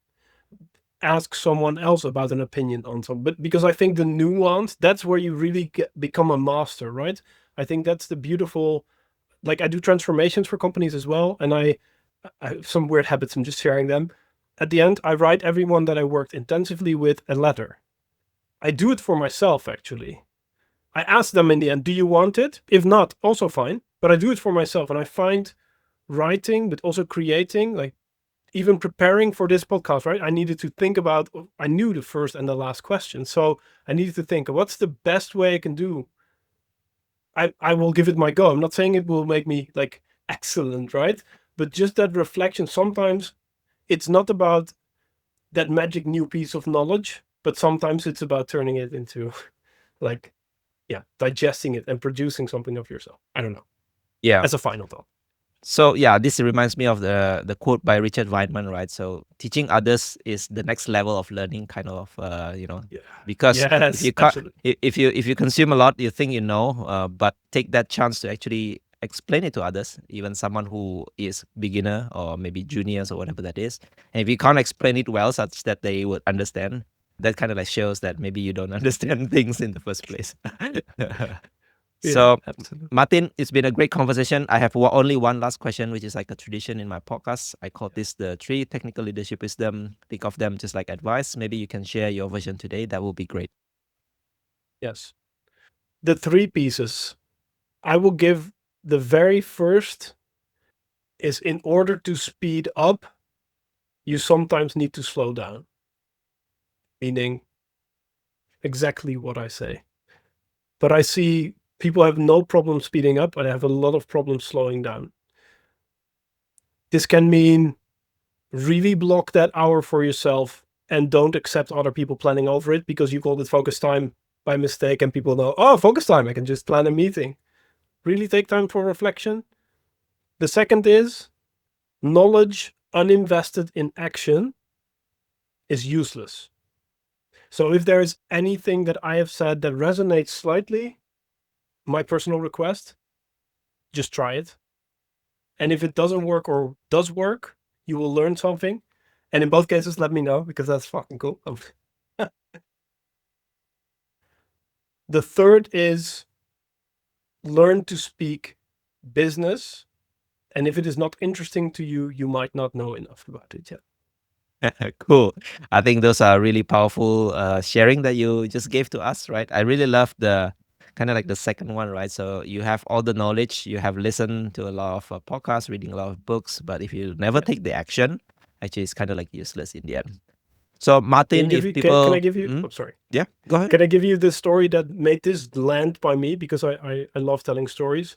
Ask someone else about an opinion on something. But because I think the nuance, that's where you really become a master, right? I think that's the beautiful, like I do transformations for companies as well. And I have some weird habits, I'm just sharing them. At the end, I write everyone that I worked intensively with a letter. I do it for myself, actually. I ask them in the end, do you want it? If not, also fine. But I do it for myself. And I find writing, but also creating, like even preparing for this podcast, right? I needed to think about, I knew the first and the last question. So I needed to think, what's the best way I can do? I will give it my go. I'm not saying it will make me like excellent, right? But just that reflection, sometimes it's not about that magic new piece of knowledge, but sometimes it's about turning it into like, yeah, digesting it and producing something of yourself. I don't know. Yeah. As a final thought. So yeah, this reminds me of the quote by Richard Feynman, right? So teaching others is the next level of learning, kind of, Yeah. because if Yes, you absolutely. if you consume a lot, you think you know, but take that chance to actually explain it to others, even someone who is beginner or maybe juniors or whatever that is. And if you can't explain it well, such that they would understand, that kind of like shows that maybe you don't understand things in the first place. Yeah, So, absolutely. Martin, it's been a great conversation. I have only one last question, which is like a tradition in my podcast. I call this the 3 technical leadership wisdom. Think of them just like advice. Maybe you can share your version today. That would be great. Yes. The 3 pieces. I will give the very first is in order to speed up, you sometimes need to slow down. Meaning exactly what I say. But I see people have no problem speeding up, but have a lot of problems slowing down. This can mean really block that hour for yourself and don't accept other people planning over it because you called it focus time by mistake and people know, oh, focus time, I can just plan a meeting. Really take time for reflection. The second is knowledge uninvested in action is useless. So if there is anything that I have said that resonates slightly, my personal request, just try it. And if it doesn't work or does work, you will learn something. And in both cases, let me know because that's fucking cool. The third is learn to speak business. And if it is not interesting to you, you might not know enough about it yet. Cool. I think those are really powerful sharing that you just gave to us, right? I really love the kind of like the second one, right? So you have all the knowledge, you have listened to a lot of podcasts, reading a lot of books, but if you never take the action, actually it's kind of like useless in the end. So Martin, if people... Can I give you... Oh, sorry. Yeah, go ahead. Can I give you the story that made this land by me? Because I love telling stories.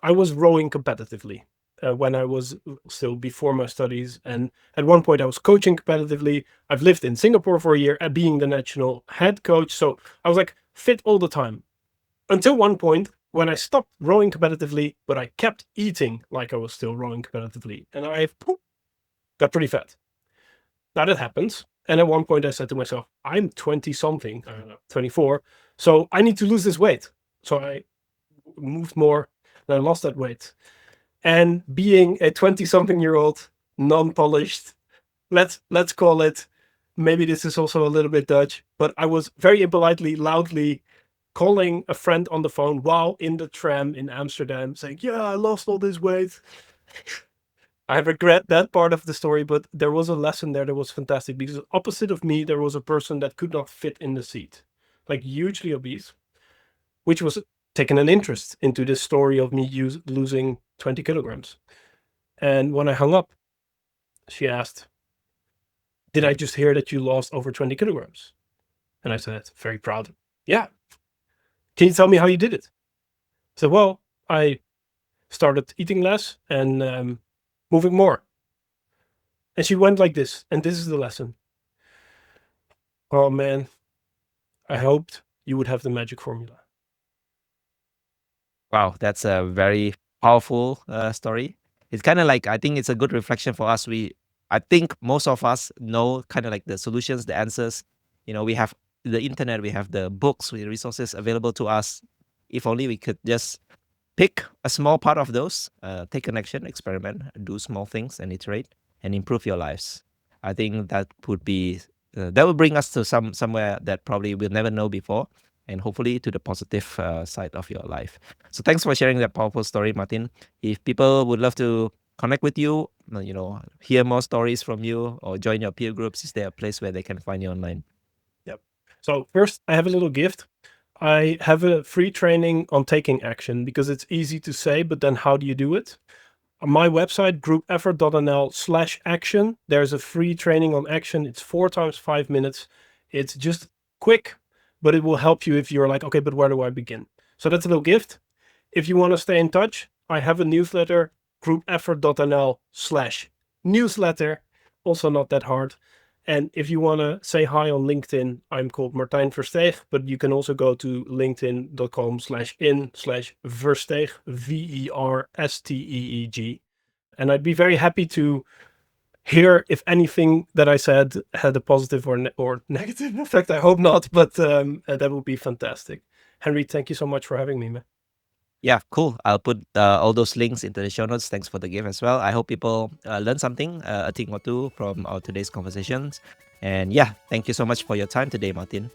I was rowing competitively when I was still before my studies. And at one point I was coaching competitively. I've lived in Singapore for a year being the national head coach. So I was like fit all the time. Until one point when I stopped rowing competitively, but I kept eating like I was still rowing competitively. And I got pretty fat. Now that happens. And at one point I said to myself, I'm 20 something, I don't know, 24. So I need to lose this weight. So I moved more and I lost that weight. And being a 20 something year old, non-polished, let's call it, maybe this is also a little bit Dutch, but I was very impolitely, loudly calling a friend on the phone while in the tram in Amsterdam saying, yeah, I lost all this weight. I regret that part of the story, but there was a lesson there that was fantastic because opposite of me, there was a person that could not fit in the seat, like hugely obese, which was taking an interest into this story of me losing 20 kilograms. And when I hung up, she asked, did I just hear that you lost over 20 kilograms? And I said, very proud. Yeah. Can you tell me how you did it? I said, well, I started eating less and moving more. And she went like this, and this is the lesson. Oh man, I hoped you would have the magic formula. Wow, that's a very powerful story. It's kind of like, I think it's a good reflection for us. I think most of us know kind of like the solutions, the answers. You know, we have the internet, we have the books, with resources available to us. If only we could just pick a small part of those, take an action, experiment, do small things and iterate and improve your lives. I think that would be, that will bring us to somewhere that probably we'll never know before, and hopefully to the positive side of your life. So thanks for sharing that powerful story, Martin. If people would love to connect with you, hear more stories from you or join your peer groups, is there a place where they can find you online? Yep. So first, I have a little gift. I have a free training on taking action because it's easy to say, but then how do you do it? On my website, groupeffort.nl/action, there's a free training on action. It's 4 times 5 minutes. It's just quick, but it will help you if you're like, okay, but where do I begin? So that's a little gift. If you want to stay in touch, I have a newsletter, groupeffort.nl/newsletter. Also not that hard. And if you want to say hi on LinkedIn, I'm called Martijn Versteeg, but you can also go to linkedin.com/in/Versteeg, Versteeg. And I'd be very happy to hear if anything that I said had a positive or negative effect. I hope not, but that would be fantastic. Henry, thank you so much for having me, man. Yeah, cool. I'll put all those links into the show notes. Thanks for the gift as well. I hope people learn something, a thing or two from our today's conversations. And yeah, thank you so much for your time today, Martin.